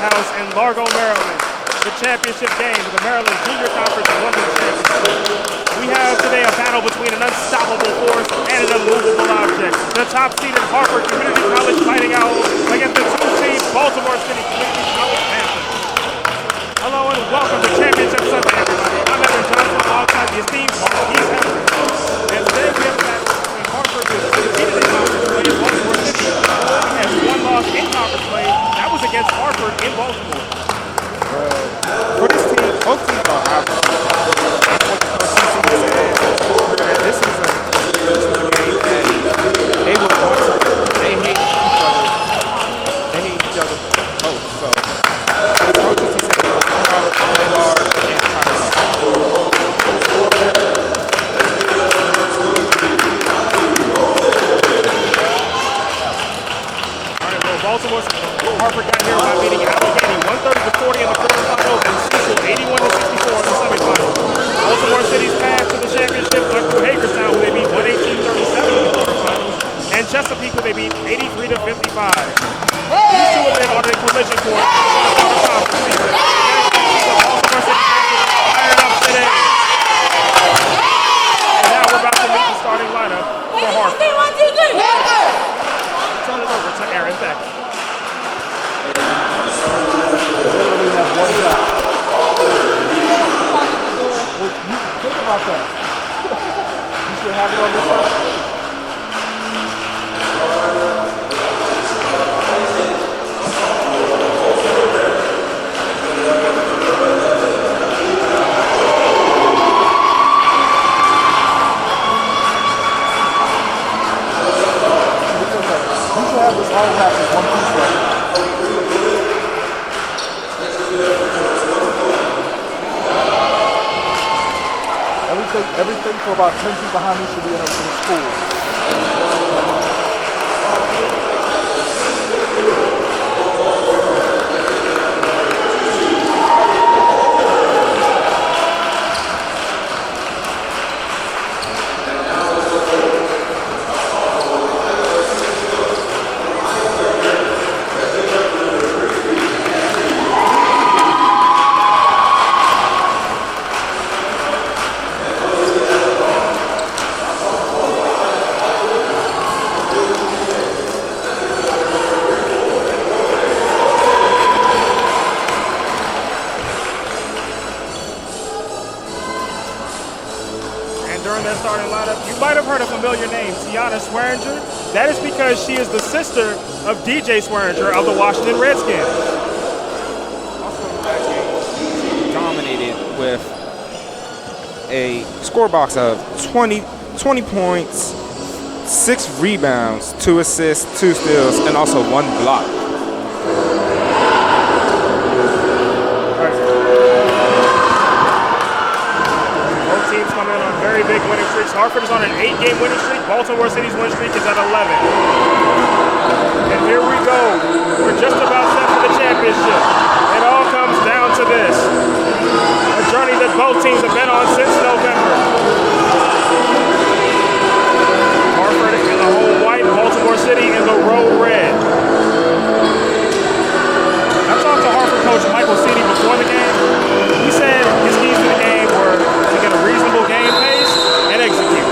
House in Largo, Maryland. The championship game of the Maryland Junior Conference Women's Championship. We have today a battle between an unstoppable force and an immovable object. The top-seeded Harford Community College Fighting Owls against the two-seed Baltimore City Community College Panthers. Hello and welcome to Championship Sunday, everybody. I'm Evan Johnson alongside the esteemed Marquise Henry. And today we have a battle between Harford, who is defeated in conference play, and Baltimore City, who only has one loss in conference play. That was against Harford in Baltimore. For this team, both teams are Harford. This is a game that they will want to. They hate each other. They hate each other both. So the coaches, he said, they will come out really hard and try to. All right, well, Harford got here by beating Allegheny 130-40 in the quarterfinals and Cecil 81-64 in the semifinals. Baltimore City's path to the championship went through Hagerstown, who they beat 118-37 in the quarterfinals, and Chesapeake, who they beat 83-55. These two have been on a collision course in the conference season. Baltimore City fired up today. And now we're about to meet the starting lineup for Harford. Turn it over to Aaron Beck. Literally have one shot. Think about that. You should have it on this side. You should have this all wrapped as one piece right. Everything for about 10 feet behind me should be in the school. Swearinger. That is because she is the sister of DJ Swearinger of the Washington Redskins. Also in that game, she dominated with a score box of 20 points, 6 rebounds, 2 assists, 2 steals, and also 1 block. Very big winning streaks. Harford is on an 8-game winning streak. Baltimore City's winning streak is at 11. And here we go. We're just about set for the championship. It all comes down to this. A journey that both teams have been on since November. Harford in the whole white, Baltimore City in the road red. I talked to Harford coach Michael City before the game. He said his keys to the game were to get a reasonable game pace and execute.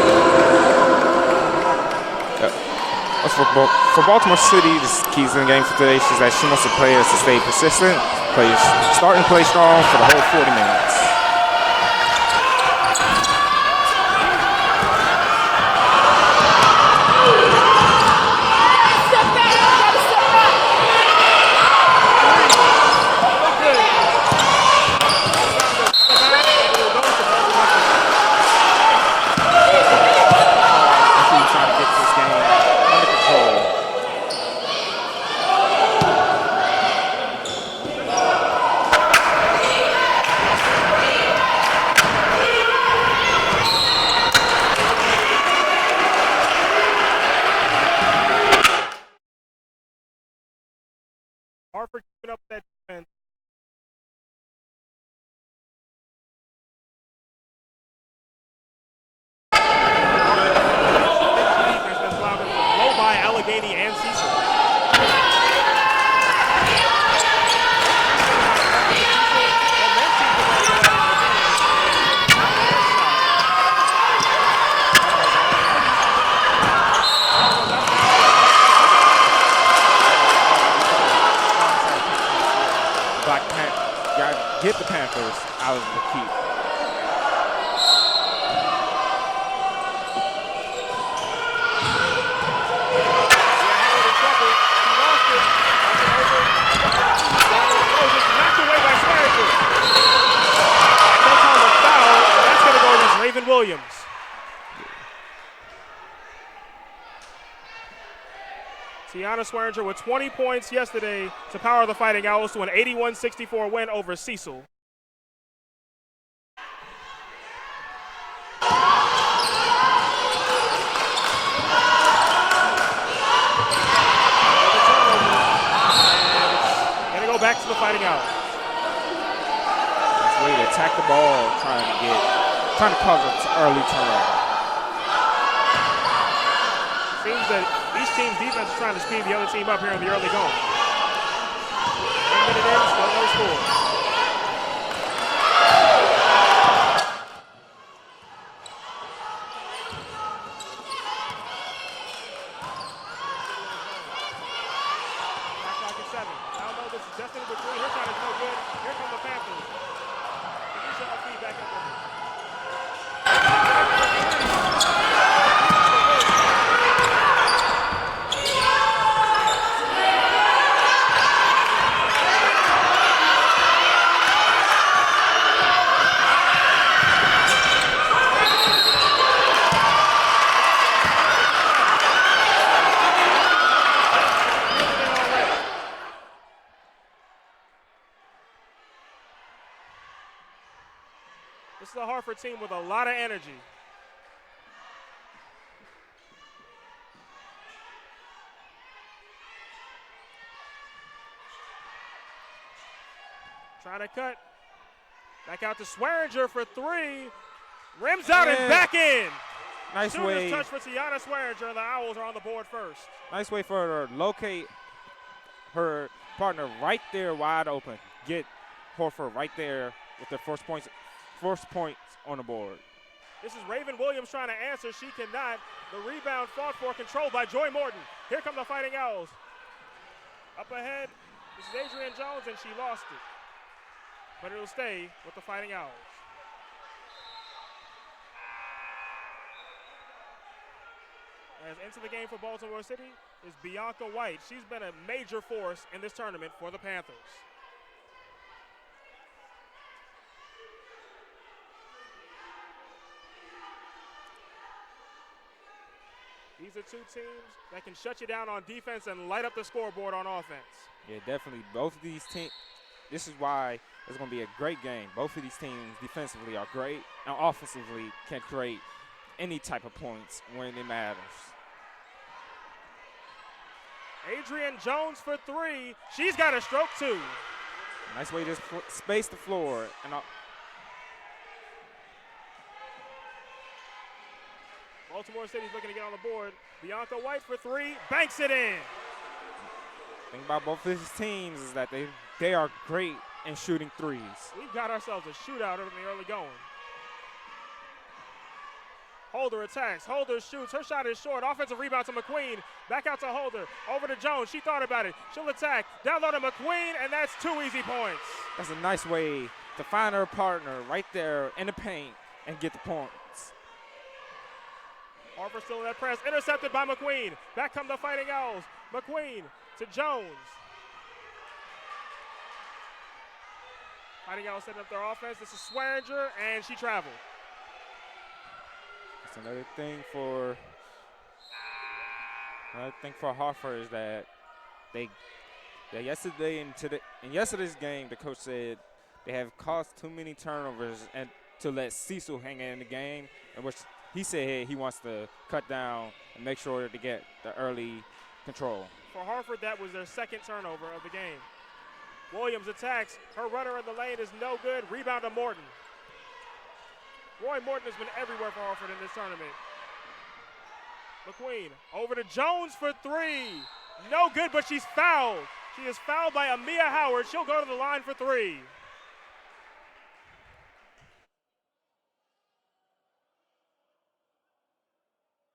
For Baltimore City, the keys in the game for today is that she wants the players to stay persistent, start and play strong for the whole 40 minutes. Harford keeping up that defense. Defense that's allowed them to blow by Allegheny and Cecil. get the Panthers out of the keep. Williams. Tiana Swearinger with 20 points yesterday to power the Fighting Owls to an 81-64 win over Cecil. Gonna go back to the Fighting Owls. That's the way to attack the ball, trying to cause an early turnover. Seems that each team's defense is trying to speed the other team up here in the early going. 1 minute in, still no score. Back clock at 7. Now know this is Destiny between. Her shot is no good. Here come the Panthers. Back up. This is a Harford team with a lot of energy. Trying to cut. Back out to Swearinger for 3. Rims out and back in. Nice Shooter's way. touch for Tiana Swearinger, and the Owls are on the board first. Nice way for her to locate her partner right there wide open. Get Harford right there with their first points on the board. This is Raven Williams trying to answer. She cannot. The rebound fought for, controlled by Joy Morton. Here come the Fighting Owls. Up ahead, this is Adrienne Jones, and she lost it. But it'll stay with the Fighting Owls. As into the game for Baltimore City is Bianca White. She's been a major force in this tournament for the Panthers. These are two teams that can shut you down on defense and light up the scoreboard on offense. Yeah, definitely. Both of these teams, this is why it's going to be a great game. Both of these teams defensively are great and offensively can create any type of points when it matters. Adrienne Jones for 3. She's got a stroke too. Nice way to space the floor. And Baltimore City's looking to get on the board. Bianca White for 3, banks it in. The thing about both of these teams is that they are great in shooting threes. We've got ourselves a shootout in the early going. Holder attacks, Holder shoots, her shot is short, offensive rebound to McQueen, back out to Holder, over to Jones, she thought about it, she'll attack, down low to McQueen, and that's 2 easy points. That's a nice way to find her partner right there in the paint and get the points. Harford still in that press, intercepted by McQueen, back come the Fighting Owls, McQueen to Jones. Fighting Owls setting up their offense, this is Swearinger, and she traveled. Another thing for Harford is that in yesterday's game, the coach said they have caused too many turnovers and to let Cecil hang in the game, in which he said he wants to cut down and make sure to get the early control. For Harford, that was their second turnover of the game. Williams attacks, her runner in the lane is no good, rebound to Morton. Roy Morton has been everywhere for Harford in this tournament. McQueen over to Jones for 3. No good, but she's fouled. She is fouled by Amia Howard. She'll go to the line for 3.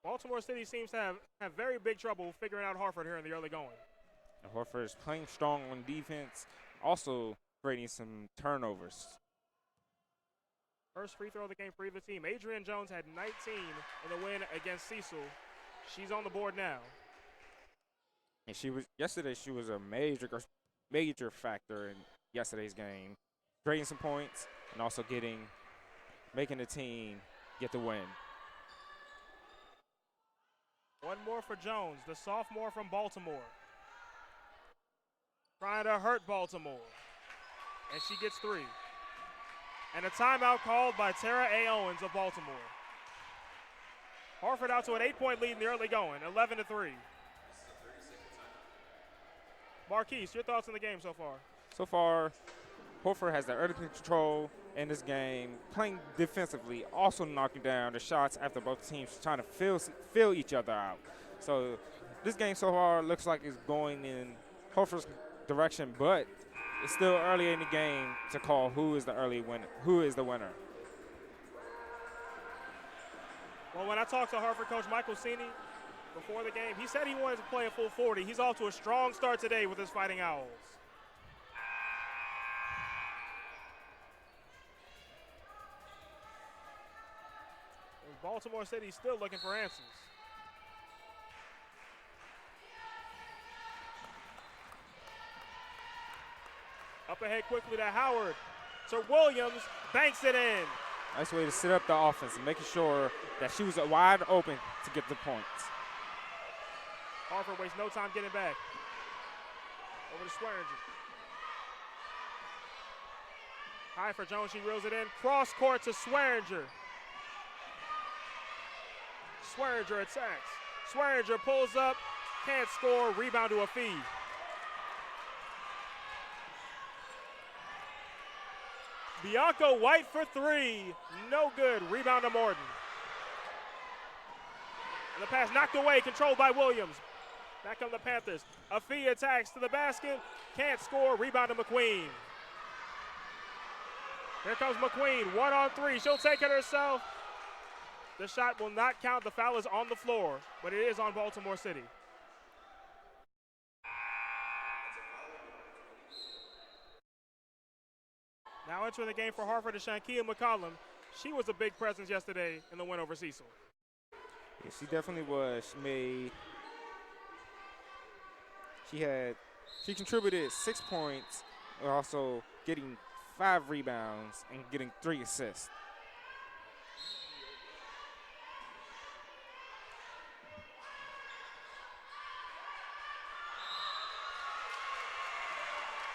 Baltimore City seems to have very big trouble figuring out Harford here in the early going. Harford is playing strong on defense. Also, creating some turnovers. First free throw of the game for either team. Adrian Jones had 19 in the win against Cecil. She's on the board now. And yesterday she was a major factor in yesterday's game, creating some points and also making the team get the win. One more for Jones, the sophomore from Baltimore. Trying to hurt Baltimore. And she gets 3. And a timeout called by Tara A. Owens of Baltimore. Harford out to an 8-point lead in the early going, 11-3. Marquise, your thoughts on the game so far? So far, Harford has the early control in this game, playing defensively, also knocking down the shots after both teams trying to fill each other out. So this game so far looks like it's going in Harford's direction, but it's still early in the game to call who is the winner. Well, when I talked to Harford coach Michael Cini before the game, he said he wanted to play a full 40. He's off to a strong start today with his Fighting Owls. And Baltimore City's still looking for answers. Up ahead quickly to Howard. To Williams, banks it in. Nice way to set up the offense and making sure that she was wide open to get the points. Harford wastes no time getting back. Over to Swearinger. High for Jones, she reels it in. Cross court to Swearinger. Swearinger attacks. Swearinger pulls up, can't score, rebound to a feed. Bianca White for 3, no good, rebound to Morton. And the pass knocked away, controlled by Williams. Back come the Panthers. Afee attacks to the basket, can't score, rebound to McQueen. Here comes McQueen, 1-on-3, she'll take it herself. The shot will not count, the foul is on the floor, but it is on Baltimore City. Now entering the game for Harford is Shankia McCollum. She was a big presence yesterday in the win over Cecil. Yeah, she definitely was. She contributed 6 points, and also getting 5 rebounds and getting 3 assists.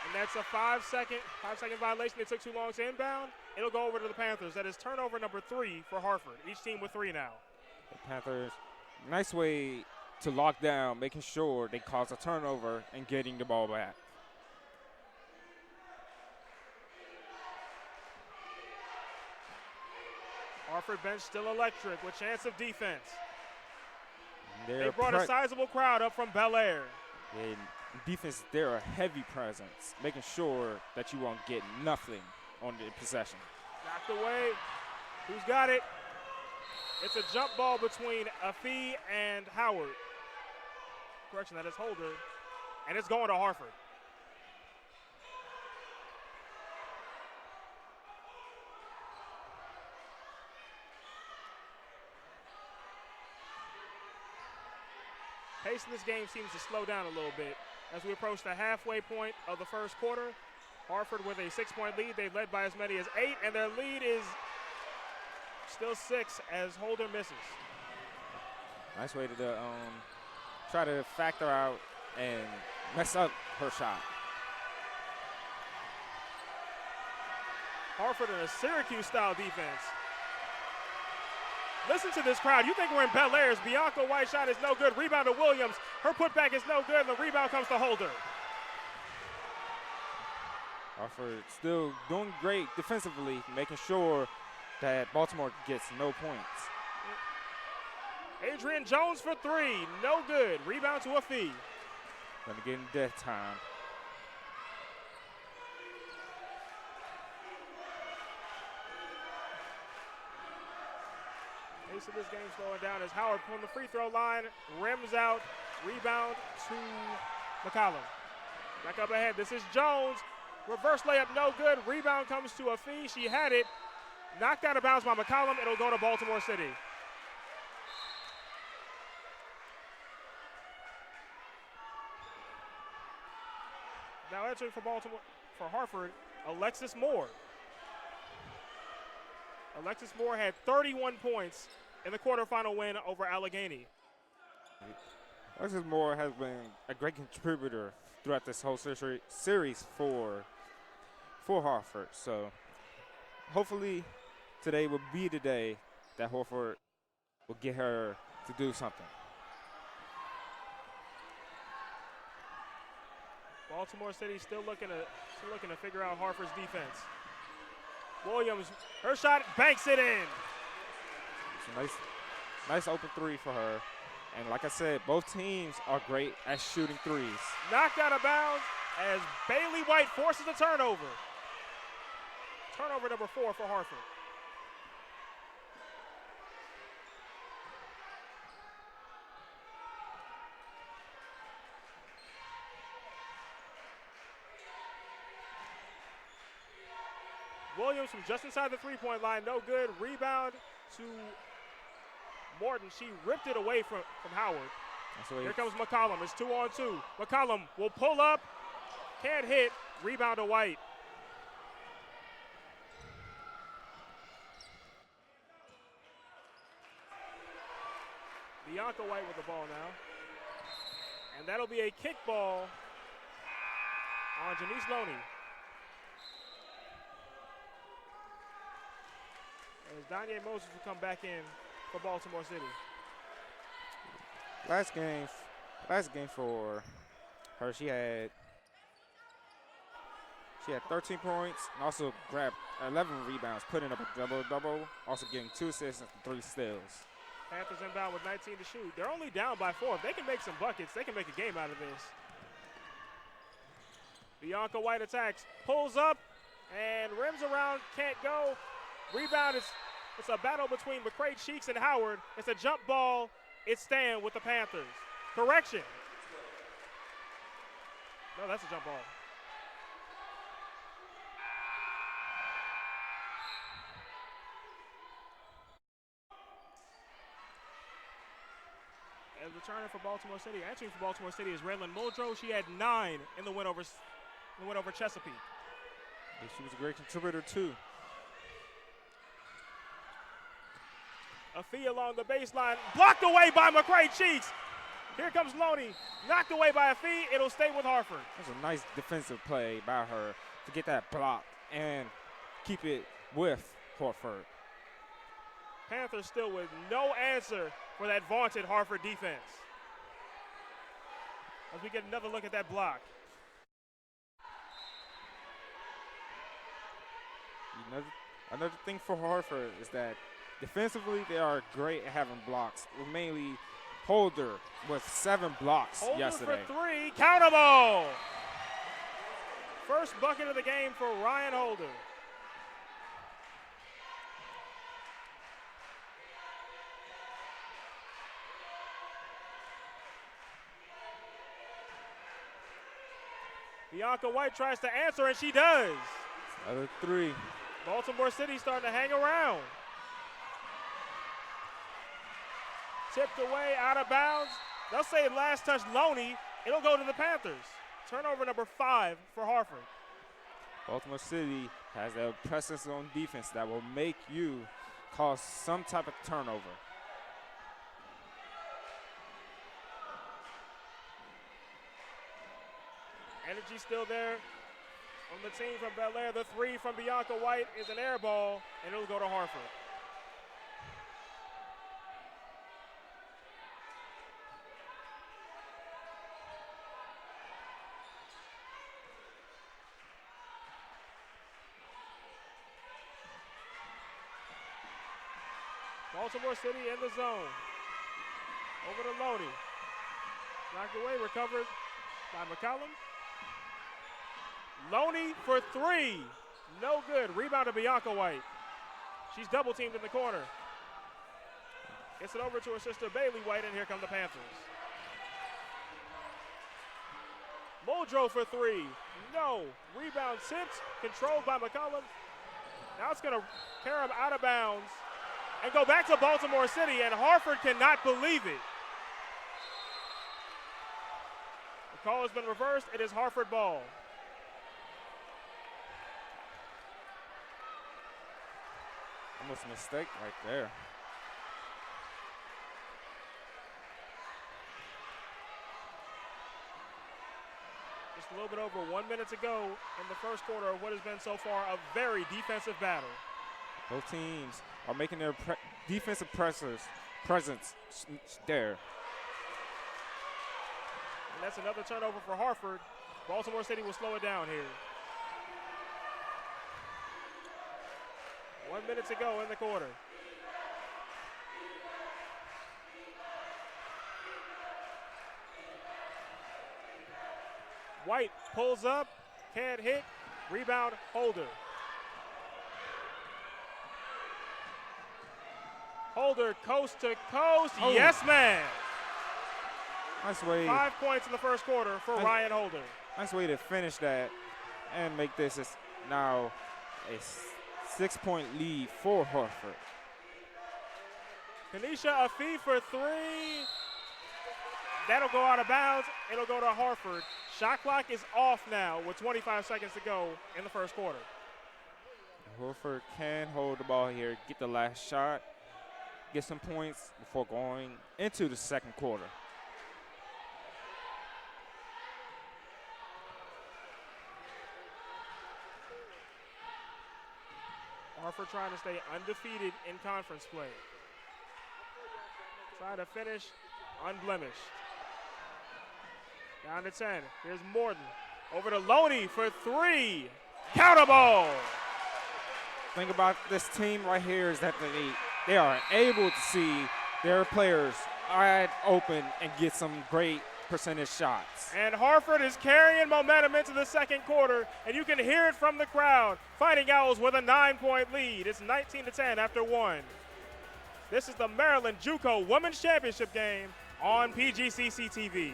And that's a 5-second violation. It took too long to inbound. It'll go over to the Panthers. That is turnover number 3 for Harford. Each team with 3 now. The Panthers, nice way to lock down, making sure they cause a turnover and getting the ball back. Harford bench still electric with chance of defense. They They brought a sizable crowd up from Bel Air. Defense, they're a heavy presence, making sure that you won't get nothing on the possession. Knocked away. Who's got it? It's a jump ball between Afee and Howard. Correction, that is Holder. And it's going to Harford. Pace in this game seems to slow down a little bit as we approach the halfway point of the first quarter. Harford with a 6-point lead. They've led by as many as 8, and their lead is still 6 as Holder misses. Nice way to try to factor out and mess up her shot. Harford in a Syracuse-style defense. Listen to this crowd. You think we're in Bel Air's. Bianca White shot is no good. Rebound to Williams. Her putback is no good, and the rebound comes to Holder. Harford still doing great defensively, making sure that Baltimore gets no points. Adrian Jones for 3, no good. Rebound to Afee. Gonna get in death time. Pace of this game slowing down as Howard from the free throw line, rims out, rebound to McCollum. Back up ahead, this is Jones. Reverse layup, no good. Rebound comes to a fee. She had it. Knocked out of bounds by McCollum. It'll go to Baltimore City. Now entering for Harford, Alexis Moore. Alexis Moore had 31 points in the quarterfinal win over Allegheny. Alexis Moore has been a great contributor throughout this whole series for Harford. So hopefully today will be the day that Harford will get her to do something. Baltimore City still looking to figure out Harford's defense. Williams, her shot, banks it in. It's a nice open three for her. And like I said, both teams are great at shooting threes. Knocked out of bounds as Bailey White forces a turnover. Turnover number 4 for Harford. Williams from just inside the three-point line, no good. Rebound to Morton. She ripped it away from Howard. Here comes McCollum. It's 2-on-2. McCollum will pull up. Can't hit. Rebound to White. Bianca White with the ball now. And that'll be a kickball on Janice Loney. As Danye Moses will come back in for Baltimore City. Last game for her, she had 13 points and also grabbed 11 rebounds, putting up a double-double, also getting 2 assists and 3 steals. Panthers inbound with 19 to shoot. They're only down by 4. If they can make some buckets, they can make a game out of this. Bianca White attacks, pulls up, and rims around, can't go. Rebound it's a battle between McCray Cheeks and Howard. It's a jump ball. It's staying with the Panthers. Correction. No, that's a jump ball. And returning for Baltimore City, entering for Baltimore City is Raylan Muldrow. She had 9 in the win over Chesapeake. Yeah, she was a great contributor too. A fee along the baseline, blocked away by McCray Cheeks. Here comes Loney, knocked away by a fee. It'll stay with Harford. That's a nice defensive play by her to get that block and keep it with Harford. Panthers still with no answer for that vaunted Harford defense. As we get another look at that block. Another thing for Harford is that defensively, they are great at having blocks. Mainly Holder with 7 blocks yesterday. For 3, countable. First bucket of the game for Ryan Holder. Bianca White tries to answer, and she does. Another 3. Baltimore City starting to hang around. Tipped away, out of bounds. They'll say last touch Loney. It'll go to the Panthers. Turnover number 5 for Harford. Baltimore City has a presence on defense that will make you cause some type of turnover. Energy still there on the team from Bel Air. The 3 from Bianca White is an air ball, and it'll go to Harford. Baltimore City in the zone. Over to Loney. Knocked away, recovered by McCollum. Loney for 3. No good. Rebound to Bianca White. She's double teamed in the corner. Gets it over to her sister Bailey White, and here come the Panthers. Muldrow for 3. No. Rebound tipped, controlled by McCollum. Now it's going to carry him out of bounds and go back to Baltimore City, and Harford cannot believe it. The call has been reversed. It is Harford ball. Almost a mistake right there. Just a little bit over 1 minute to go in the first quarter of what has been so far a very defensive battle. Both teams are making their defensive presence there. And that's another turnover for Harford. Baltimore City will slow it down here. 1 minute to go in the quarter. White pulls up, can't hit, rebound Holder. Holder coast to coast, Oh. yes man. Nice way. 5 points in the first quarter for Ryan Holder. Nice way to finish that and make this now a 6-point lead for Harford. Kanisha Afif for three. That'll go out of bounds. It'll go to Harford. Shot clock is off now with 25 seconds to go in the first quarter. Harford can hold the ball here, get the last shot, get some points before going into the second quarter. Harford trying to stay undefeated in conference play. Trying to finish unblemished. Down to 10. Here's Morton. Over to Loney for three. Counter ball. Thing about this team right here is that they are able to see their players wide open and get some great percentage shots. And Harford is carrying momentum into the second quarter, and you can hear it from the crowd. Fighting Owls with a 9-point lead. It's 19-10 after one. This is the Maryland JUCO Women's Championship game on PGCC TV.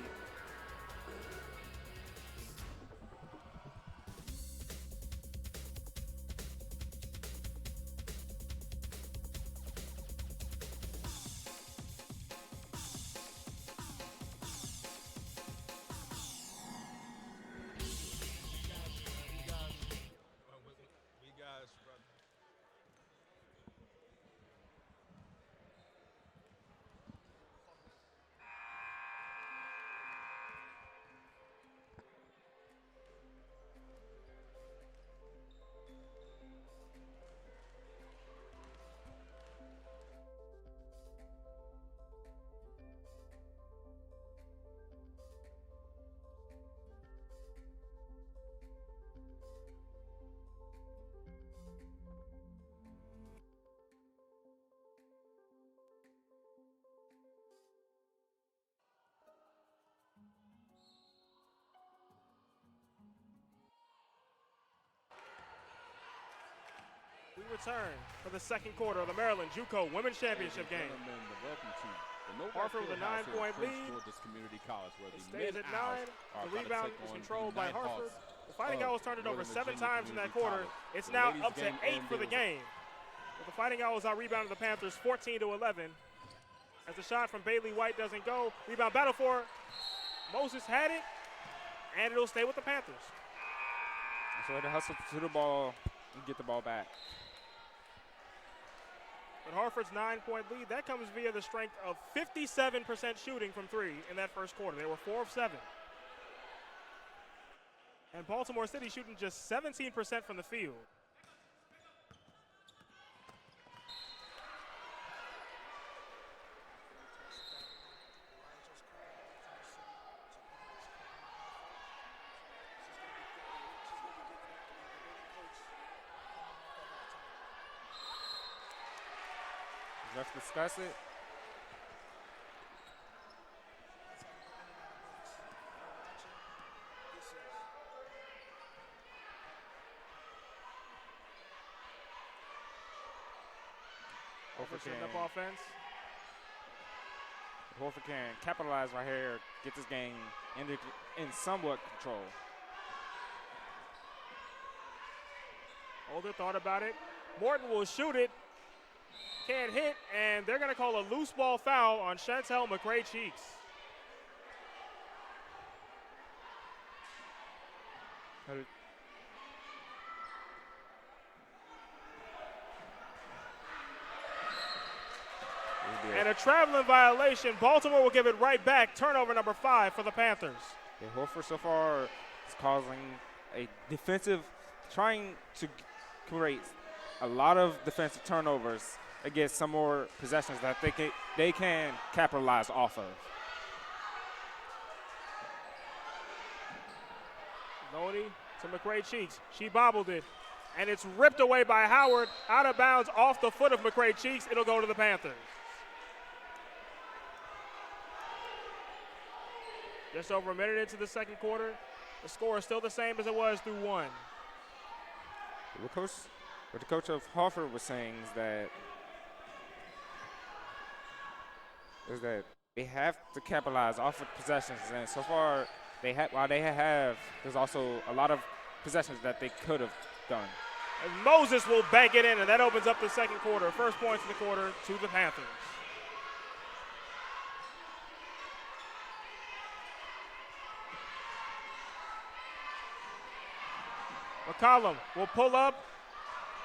We return for the second quarter of the Maryland JUCO Women's Championship game. Harford with a 9-point lead. It stays at 9. The rebound is controlled by Harford. The Fighting Owls turned it over 7 times in that quarter. It's now up to 8 for the game. But the Fighting Owls out-rebounded the Panthers 14-11. As the shot from Bailey White doesn't go. Rebound battle for Moses had it, and it'll stay with the Panthers. So to hustle to the ball and get the ball back. But Harford's 9-point lead, that comes via the strength of 57% shooting from three in that first quarter. They were 4 of 7. And Baltimore City shooting just 17% from the field. Let's discuss it. Harford setting up offense. Harford can capitalize right here, get this game in somewhat control. Holder thought about it. Morton will shoot it. Can't hit, and they're going to call a loose ball foul on Chantel McCray-Cheeks. And a traveling violation. Baltimore will give it right back. Turnover number 5 for the Panthers. Yeah, Harford so far is causing a defensive, trying to create a lot of defensive turnovers against some more possessions that they can capitalize off of. Loney to McCray-Cheeks. She bobbled it, and it's ripped away by Howard, out of bounds off the foot of McCray-Cheeks. It'll go to the Panthers. Just over a minute into the second quarter. The score is still the same as it was through 1. What the coach of Harford was saying is that they have to capitalize off of possessions, and so far while they have, there's also a lot of possessions that they could have done. And Moses will bank it in, and that opens up the second quarter. First points of the quarter to the Panthers. McCollum will pull up,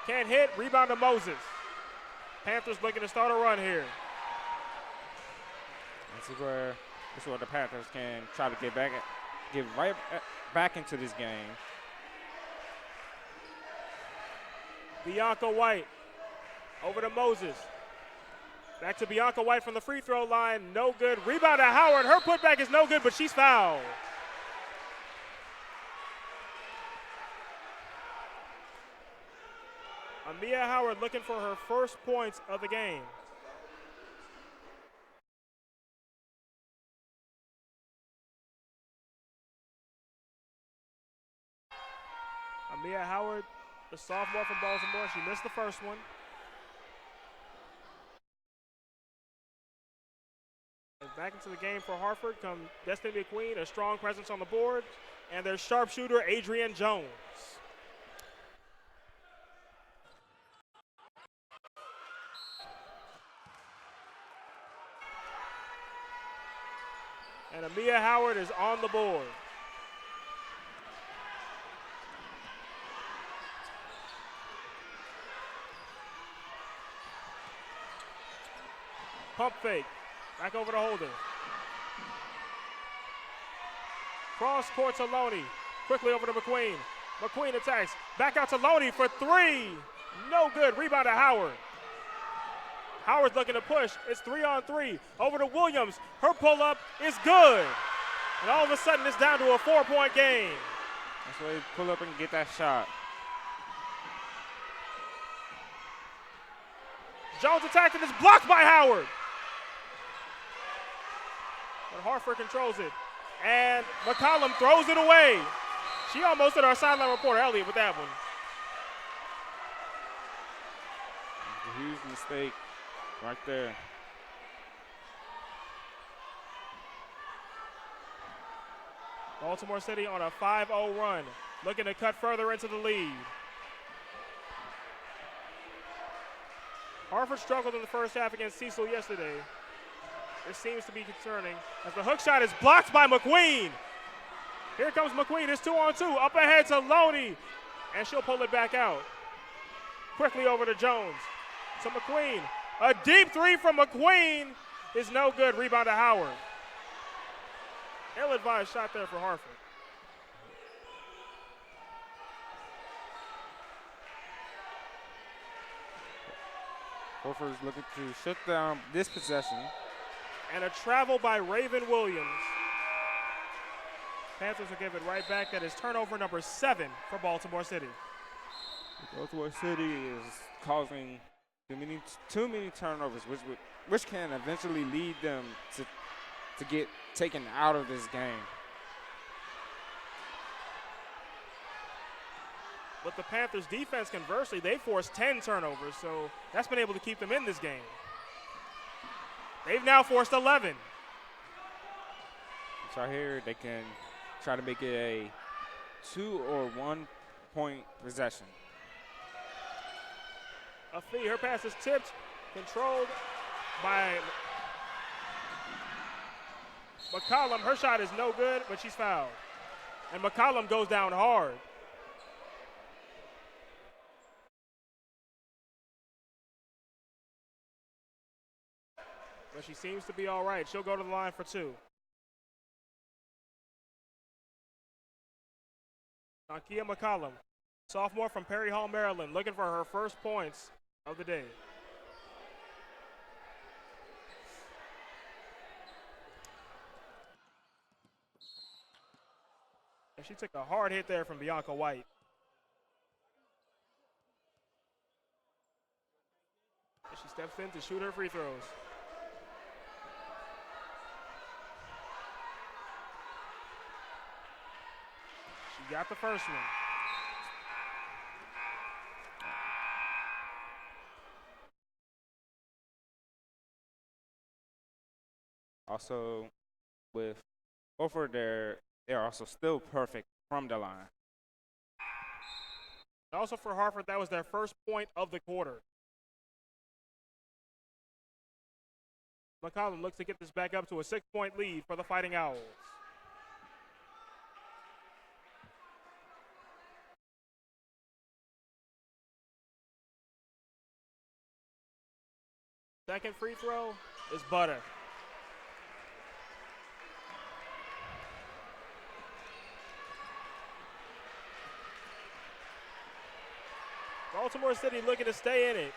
can't hit, rebound to Moses. Panthers looking to start a run here. This is where the Panthers can try to get right back into this game. Bianca White over to Moses. Back to Bianca White from the free throw line, no good. Rebound to Howard, her putback is no good, but she's fouled. Amia Howard looking for her first points of the game. Amia Howard, the sophomore from Baltimore, she missed the first one. And back into the game for Harford come Destiny McQueen, a strong presence on the board, and their sharpshooter, Adrienne Jones. And Amia Howard is on the board. Pump fake. Back over to Holder. Cross court to Loney. Quickly over to McQueen. McQueen attacks. Back out to Loney for 3. No good. Rebound to Howard. Howard's looking to push. It's 3-on-3. Over to Williams. Her pull-up is good. And all of a sudden, it's down to a 4-point game. That's why you pull up and get that shot. Jones attacked and it's blocked by Howard. But Harford controls it. And McCollum throws it away. She almost hit our sideline reporter, Elliott, with that one. A huge mistake right there. Baltimore City on a 5-0 run, looking to cut further into the lead. Harford struggled in the first half against Cecil yesterday. This seems to be concerning as the hook shot is blocked by McQueen. Here comes McQueen, it's 2-on-2, up ahead to Loney, and she'll pull it back out. Quickly over to Jones, to McQueen. A deep 3 from McQueen is no good, rebound to Howard. Ill-advised shot there for Harford. Harford is looking to shut down this possession. And a travel by Raven Williams. Panthers will give it right back. That is turnover number 7 for Baltimore City. Baltimore City is causing too many turnovers, which can eventually lead them to get taken out of this game. But the Panthers defense, conversely, they forced 10 turnovers, so that's been able to keep them in this game. They've now forced 11. So here they can try to make it a 2 or 1 point possession. a fee. Her pass is tipped, controlled by McCollum. Her shot is no good, but she's fouled. And McCollum goes down hard. But she seems to be all right. She'll go to the line for 2. Nakia McCollum, sophomore from Perry Hall, Maryland, looking for her first points of the day. And she took a hard hit there from Bianca White. And she steps in to shoot her free throws. She got the first one. Also, with Harford, they're also still perfect from the line. Also for Harford, that was their first point of the quarter. McCollum looks to get this back up to a 6-point lead for the Fighting Owls. Second free throw is butter. Baltimore City looking to stay in it.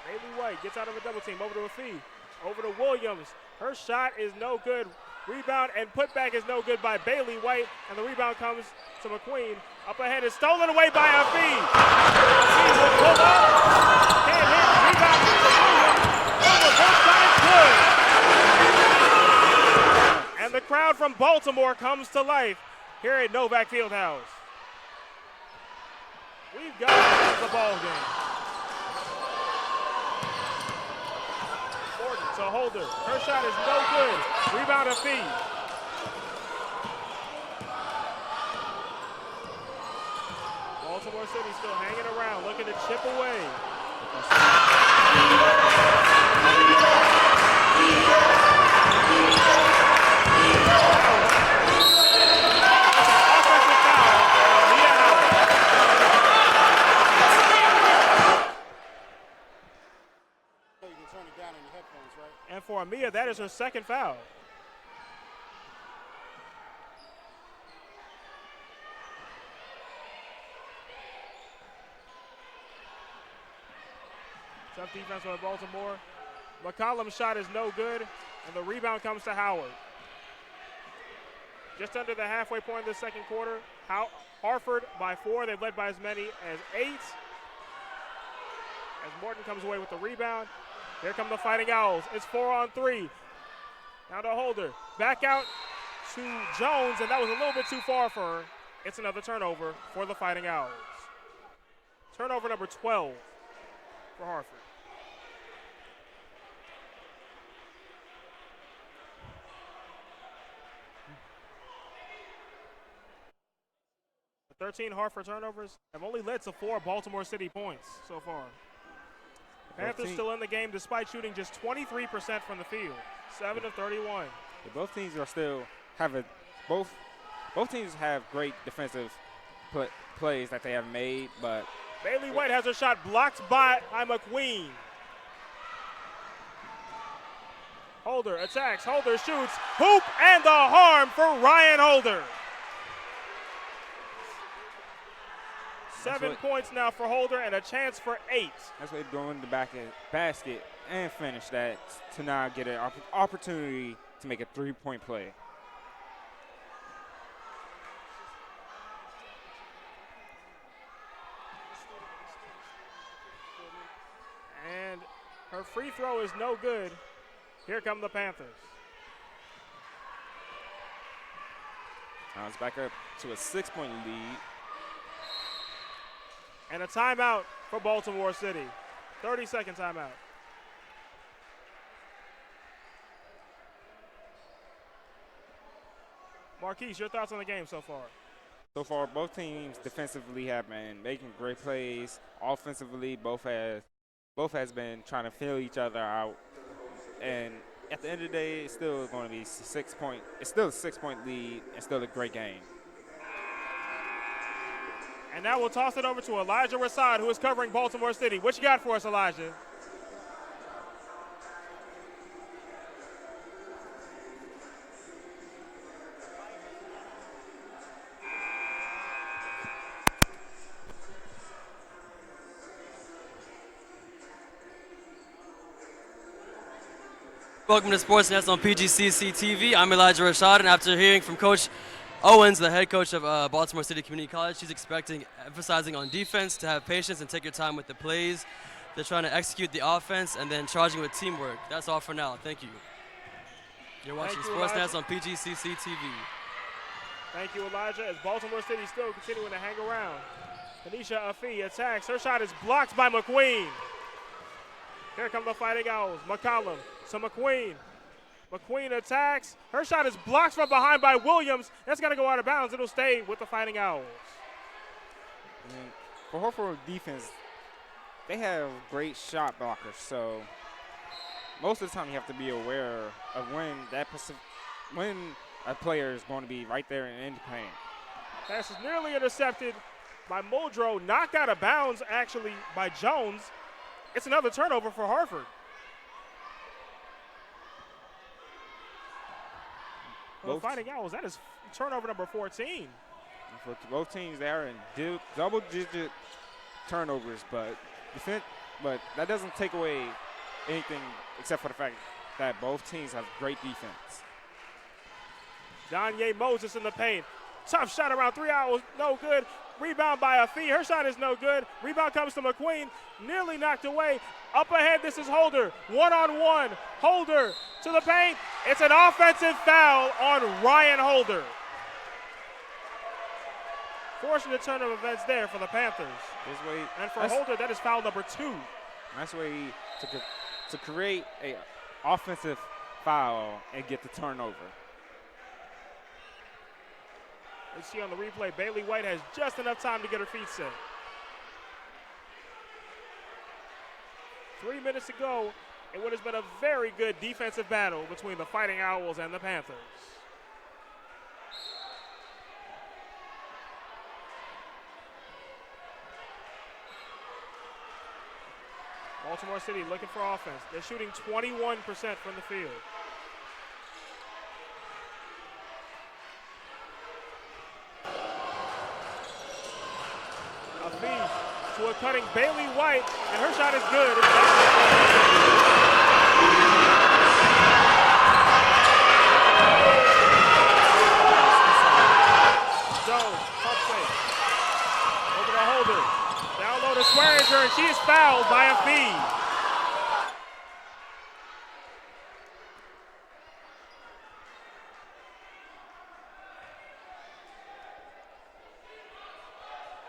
Bailey White gets out of a double team, over to a fee, over to Williams. Her shot is no good. Rebound and putback is no good by Bailey White, and the rebound comes to McQueen. Up ahead is stolen away by a fee. Fee will pull up, can't hit, rebound to Williams. Over both sides, good. And the crowd from Baltimore comes to life here at Novak Fieldhouse. We've got the ball game. To Holder. Her shot is no good. Rebound a fee. Baltimore City still hanging around, looking to chip away. Offensive foul on Mia Howard. You can turn it down in your headphones, right? And for Amia, that is her second foul. Tough defense by Baltimore. McCollum's shot is no good, and the rebound comes to Howard. Just under the halfway point of the second quarter, Harford by 4. They've led by as many as 8. As Morton comes away with the rebound. Here come the Fighting Owls. It's 4-on-3. Now to Holder. Back out to Jones, and that was a little bit too far for her. It's another turnover for the Fighting Owls. Turnover number 12 for Harford. The 13 Harford turnovers have only led to 4 Baltimore City points so far. Panthers still in the game despite shooting just 23% from the field, 7 of 31. Both teams are still both teams have great defensive plays that they have made, but Bailey White has her shot blocked by McQueen. Holder attacks, Holder shoots, hoop and the harm for Ryan Holder. 7 points now for Holder and a chance for 8. That's what they're doing in the basket and finish that to now get an opportunity to make a 3-point play. And her free throw is no good. Here come the Panthers. Now it's back up to a 6-point lead. And a timeout for Baltimore City. 30-second timeout. Marquise, your thoughts on the game so far? So far, both teams defensively have been making great plays. Offensively, both has been trying to fill each other out. And at the end of the day, it's still going to be 6 point. It's still a 6-point lead and still a great game. And now we'll toss it over to Elijah Rasad, who is covering Baltimore City. What you got for us, Elijah? Welcome to Sportsnet on PGCC TV. I'm Elijah Rashad, and after hearing from Coach Owens, the head coach of Baltimore City Community College, she's emphasizing on defense, to have patience and take your time with the plays. They're trying to execute the offense and then charging with teamwork. That's all for now. Thank you. You're watching Sportsnet on PGCC TV. Thank you, Elijah, as Baltimore City still continuing to hang around. Tanisha Afi attacks. Her shot is blocked by McQueen. Here come the Fighting Owls. McCollum to McQueen. McQueen attacks. Her shot is blocked from behind by Williams. That's going to go out of bounds. It'll stay with the Fighting Owls. And for Harford defense, they have great shot blockers. So most of the time you have to be aware of when a player is going to be right there in the paint. Pass is nearly intercepted by Muldrow. Knocked out of bounds, actually, by Jones. It's another turnover for Harford. Well, Fighting Owls, that is turnover number 14. For both teams, they are in double-digit turnovers, but that doesn't take away anything except for the fact that both teams have great defense. Danye Moses in the paint. Tough shot around 3 Owls, no good. Rebound by Afi. Her shot is no good. Rebound comes to McQueen. Nearly knocked away. Up ahead, this is Holder. One-on-one. Holder to the paint. It's an offensive foul on Ryan Holder. Fortunate turn of events there for the Panthers. And for Holder, that is foul number 2. Nice way to create a offensive foul and get the turnover. You see on the replay, Bailey White has just enough time to get her feet set. 3 minutes to go in what has been a very good defensive battle between the Fighting Owls and the Panthers. Baltimore City looking for offense. They're shooting 21% from the field. Afi to a cutting Bailey White, and her shot is good. Jones, pump fake. Over to Holder. Down low to Swearinger, and she is fouled by Afi.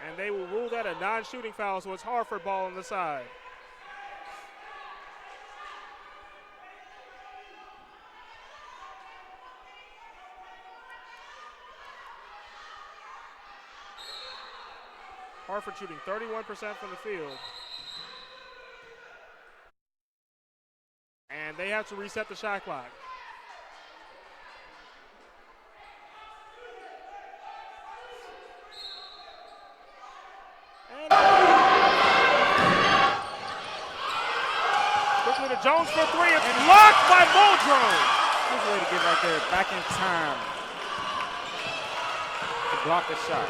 And they will rule that a non-shooting foul, so it's Harford ball on the side. Harford shooting 31% from the field. And they have to reset the shot clock. Quickly to Jones for 3. It's blocked by Muldrow. Good way to get right there, back in time to block the shot.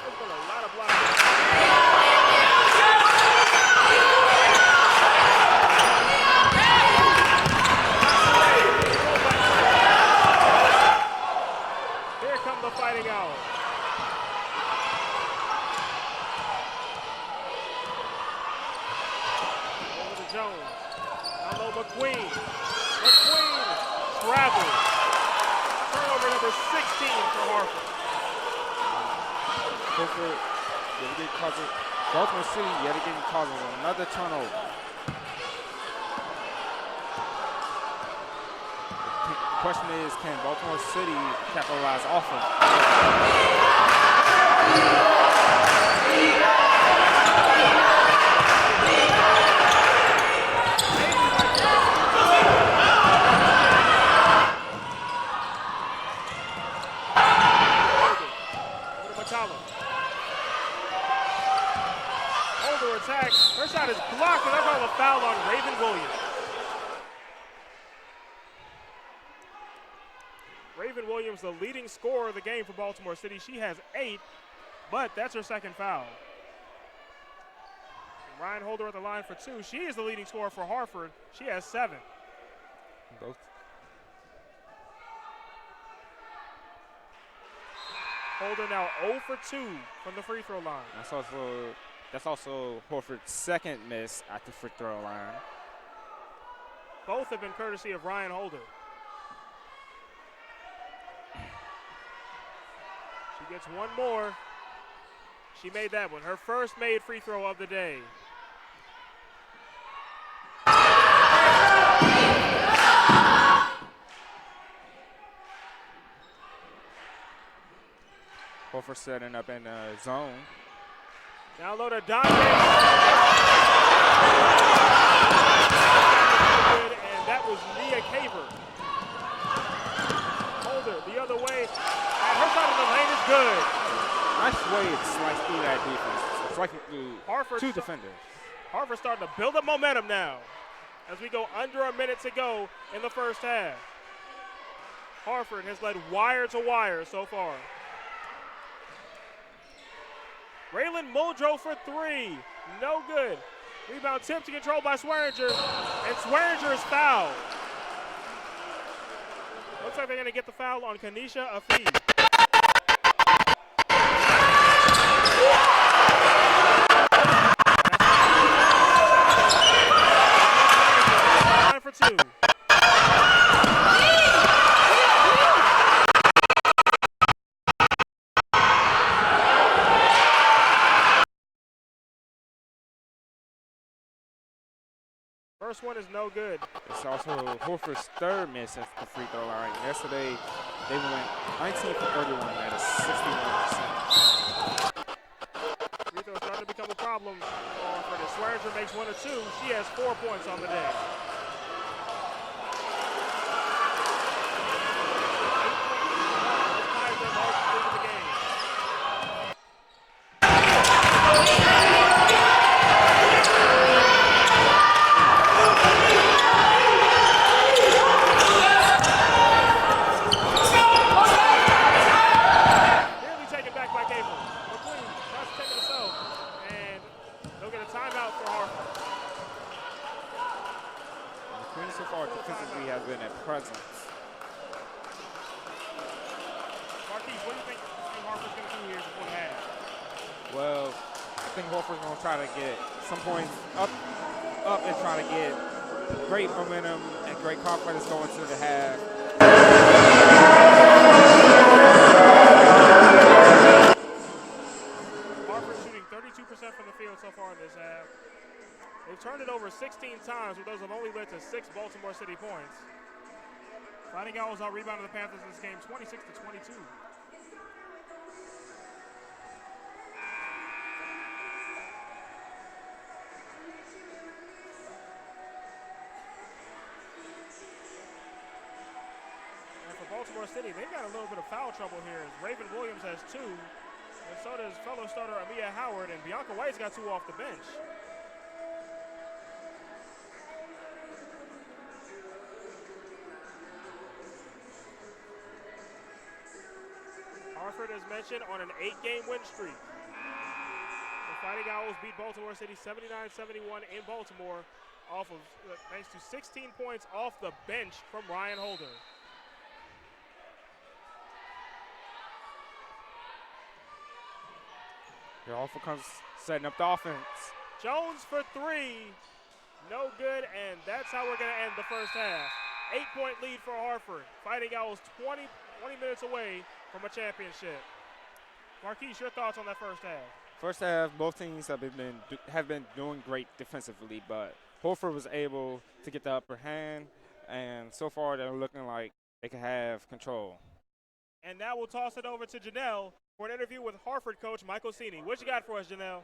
There's been a lot of blocks. Here come the Fighting Owls. Jones. Down low, McQueen. McQueen travels. Turnover number 16 for Harford. Baltimore City yet again causing another turnover. question is, can Baltimore City capitalize off of? Holder attack. Her shot is blocked, and that's all a foul on Raven Williams. Raven Williams, the leading scorer of the game for Baltimore City. She has 8, but that's her second foul. And Ryan Holder at the line for 2. She is the leading scorer for Harford. She has 7. Both. Holder now 0 for 2 from the free throw line. That's also Harford's second miss at the free throw line. Both have been courtesy of Ryan Holder. She gets one more. She made that one. Her first made free throw of the day. Harford setting up in the zone. Down low to Dante. And that was Nia Caver. Holder the other way. And her side of the lane is good. Nice way to slice through that defense. Slicing through Harford two defenders. Harford starting to build up momentum now as we go under a minute to go in the first half. Harford has led wire to wire so far. Raylan Muldrow for 3. No good. Rebound tipped to control by Swearinger. And Swearinger is fouled. Looks like they're going to get the foul on Kanisha Afid. For 2. First one is no good. It's also Harford's third miss at the free throw line. Yesterday, they went 19 for 31 at a 61%. Free throw starting to become a problem for Harford. If Swearinger makes 1 or 2, she has 4 points on the day. Try to get some points up and try to get great momentum and great confidence going to the half. Harford shooting 32% from the field so far in this half. They've turned it over 16 times, but those have only led to 6 Baltimore City points. Fighting Owls out rebounded the Panthers in this game 26 to 22. Baltimore City, they've got a little bit of foul trouble here. Raven Williams has 2, and so does fellow starter Amia Howard, and Bianca White's got 2 off the bench. Harford, as mentioned, on an 8-game win streak. The Fighting Owls beat Baltimore City 79-71 in Baltimore off of thanks to 16 points off the bench from Ryan Holder. Harford comes setting up the offense. Jones for 3, no good, and that's how we're going to end the first half. 8-point lead for Harford. Fighting Owls 20 minutes away from a championship. Marquise, your thoughts on that first half? First half, both teams have been doing great defensively, but Harford was able to get the upper hand, and so far they're looking like they can have control. And now we'll toss it over to Janelle for an interview with Harford coach Michael Cini. What you got for us, Janelle?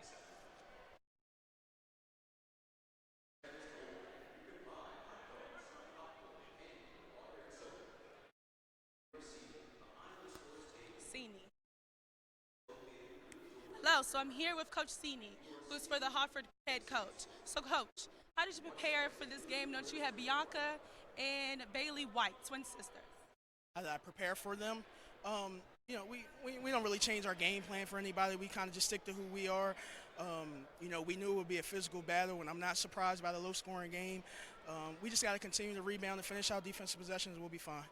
Cini. Hello, so I'm here with Coach Cini, who's for the Harford head coach. So, Coach, how did you prepare for this game? Don't you have Bianca and Bailey White, twin sisters? How did I prepare for them? We don't really change our game plan for anybody. We kind of just stick to who we are. We knew it would be a physical battle, and I'm not surprised by the low-scoring game. We just got to continue to rebound and finish out defensive possessions. We'll be fine.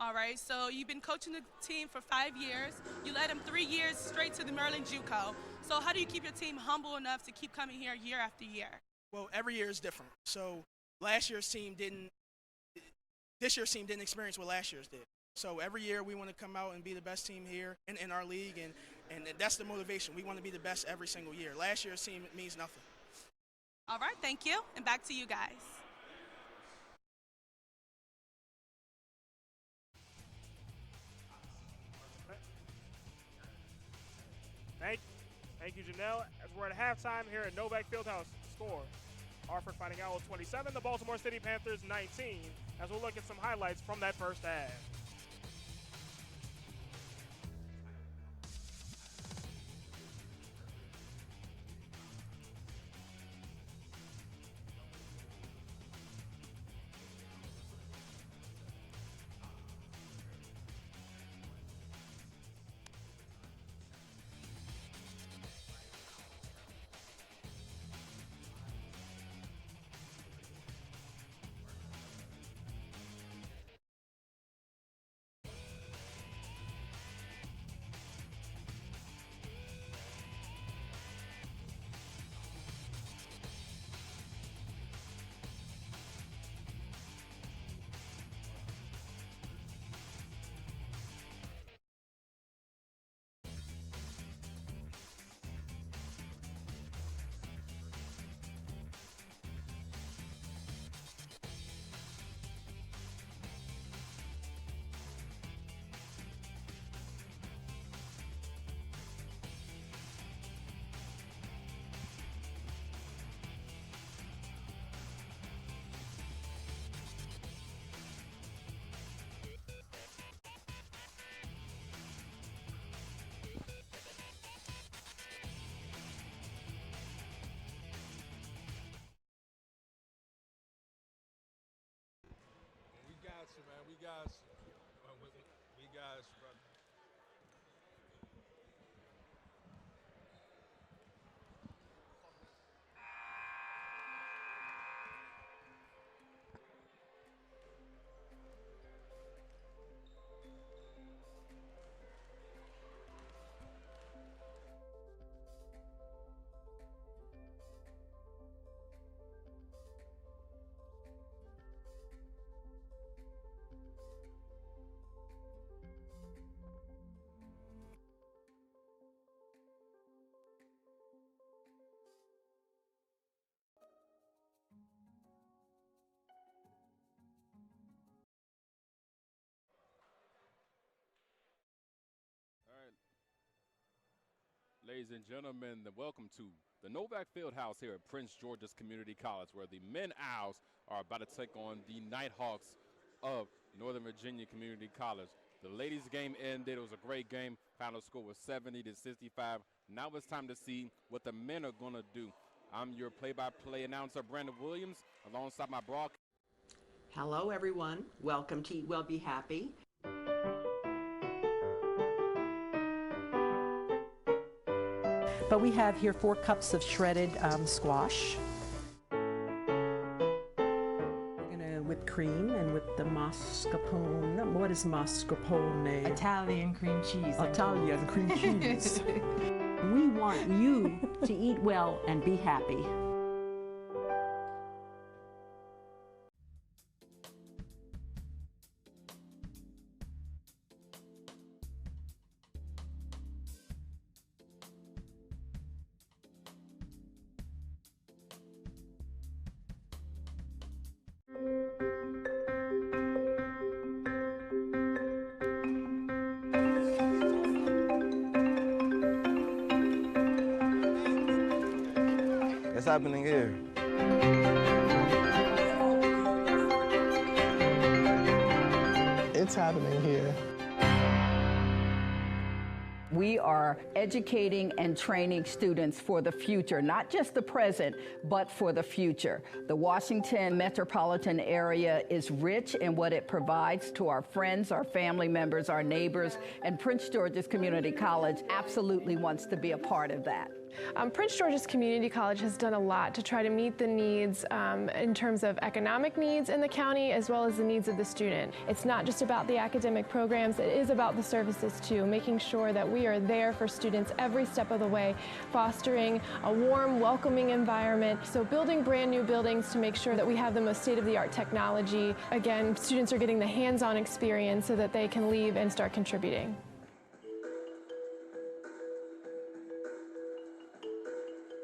All right, so you've been coaching the team for 5 years. You led them 3 years straight to the Maryland JUCO. So how do you keep your team humble enough to keep coming here year after year? Well, every year is different. So this year's team didn't experience what last year's did. So every year we want to come out and be the best team here in our league, and that's the motivation. We want to be the best every single year. Last year's team means nothing. All right, thank you, and back to you guys. Thank you, Janelle. As we're at halftime here at Novak Fieldhouse, score. Harford Fighting Owls 27, the Baltimore City Panthers 19, as we'll look at some highlights from that first half. We guys, brother. Ladies and gentlemen, welcome to the Novak Fieldhouse here at Prince George's Community College, where the men Owls are about to take on the Nighthawks of Northern Virginia Community College. The ladies' game ended. It was a great game. Final score was 70-65. Now it's time to see what the men are going to do. I'm your play-by-play announcer, Brandon Williams, alongside my broadcast. Hello, everyone. Welcome to Eat Well, Be Happy. But we have here 4 cups of shredded squash. We're gonna whip cream and with the mascarpone. What is mascarpone? Italian cream cheese. Italian cream cheese. We want you to eat well and be happy. happening here. It's happening here. We are educating and training students for the future, not just the present, but for the future. The Washington metropolitan area is rich in what it provides to our friends, our family members, our neighbors, and Prince George's Community College absolutely wants to be a part of that. Prince George's Community College has done a lot to try to meet the needs in terms of economic needs in the county as well as the needs of the student. It's not just about the academic programs, it is about the services too, making sure that we are there for students every step of the way, fostering a warm, welcoming environment. So building brand new buildings to make sure that we have the most state-of-the-art technology. Again, students are getting the hands-on experience so that they can leave and start contributing.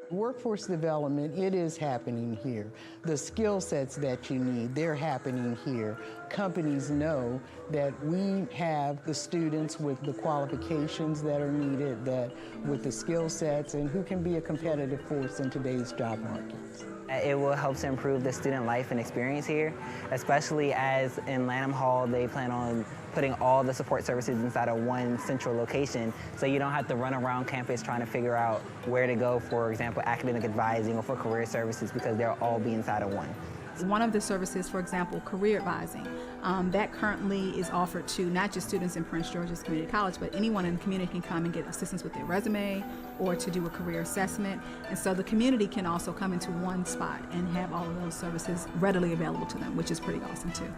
Workforce development, it is happening here. The skill sets that you need, they're happening here. Companies know that we have the students with the qualifications that are needed, that with the skill sets, and who can be a competitive force in today's job markets. It will help to improve the student life and experience here, especially as in Lanham Hall, they plan on putting all the support services inside of one central location, so you don't have to run around campus trying to figure out where to go, for example, academic advising or for career services, because they'll all be inside of one. One of the services, for example, career advising, that currently is offered to not just students in Prince George's Community College, but anyone in the community can come and get assistance with their resume or to do a career assessment. And so the community can also come into one spot and have all of those services readily available to them, which is pretty awesome too.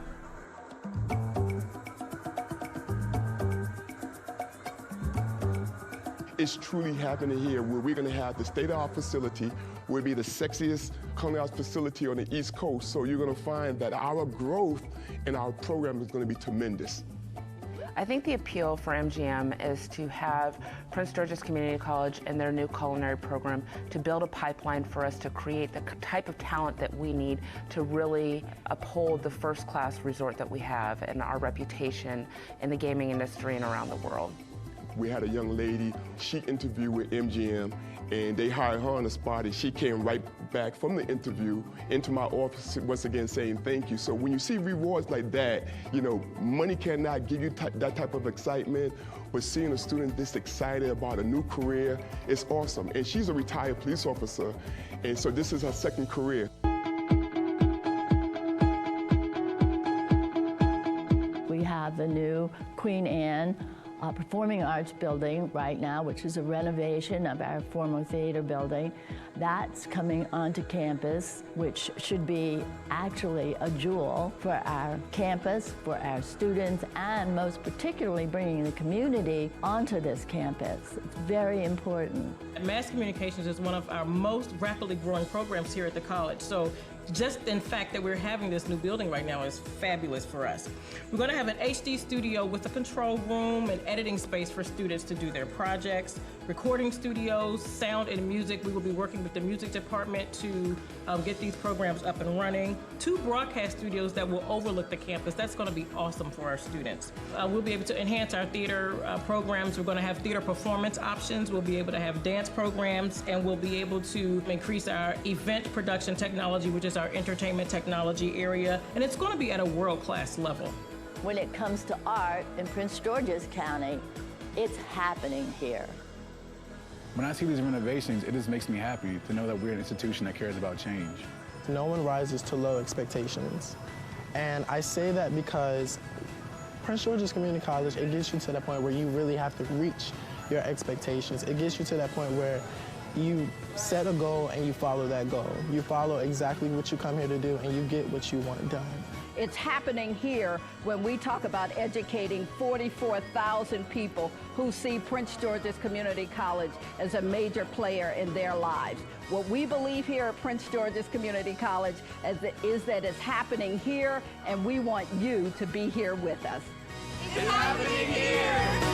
It's truly happening here, where we're going to have the state-of-the-art facility, will be the sexiest culinary arts facility on the East Coast. So you're going to find that our growth in our program is going to be tremendous. I think the appeal for MGM is to have Prince George's Community College and their new culinary program to build a pipeline for us to create the type of talent that we need to really uphold the first-class resort that we have and our reputation in the gaming industry and around the world. We had a young lady, she interviewed with MGM, and they hired her on the spot, and she came right back from the interview into my office once again saying thank you. So when you see rewards like that, you know, money cannot give you that type of excitement, but seeing a student this excited about a new career, it's awesome. And she's a retired police officer, and so this is her second career. We have the new Queen Anne Performing Arts building right now, which is a renovation of our former theater building. That's coming onto campus, which should be actually a jewel for our campus, for our students, and most particularly bringing the community onto this campus. It's very important. Mass communications is one of our most rapidly growing programs here at the college. So just in fact that we're having this new building right now is fabulous for us. We're going to have an HD studio with a control room and editing space for students to do their projects, recording studios, sound and music. We will be working with the music department to get these programs up and running. 2 broadcast studios that will overlook the campus. That's going to be awesome for our students. We'll be able to enhance our theater programs. We're going to have theater performance options. We'll be able to have dance programs, and we'll be able to increase our event production technology, which is our entertainment technology area, and it's going to be at a world-class level. When it comes to art in Prince George's County, it's happening here. When I see these renovations, it just makes me happy to know that we're an institution that cares about change. No one rises to low expectations. And I say that because Prince George's Community College, it gets you to that point where you really have to reach your expectations. It gets you to that point where you set a goal and you follow that goal. You follow exactly what you come here to do and you get what you want done. It's happening here when we talk about educating 44,000 people who see Prince George's Community College as a major player in their lives. What we believe here at Prince George's Community College is that it's happening here, and we want you to be here with us. It's happening here!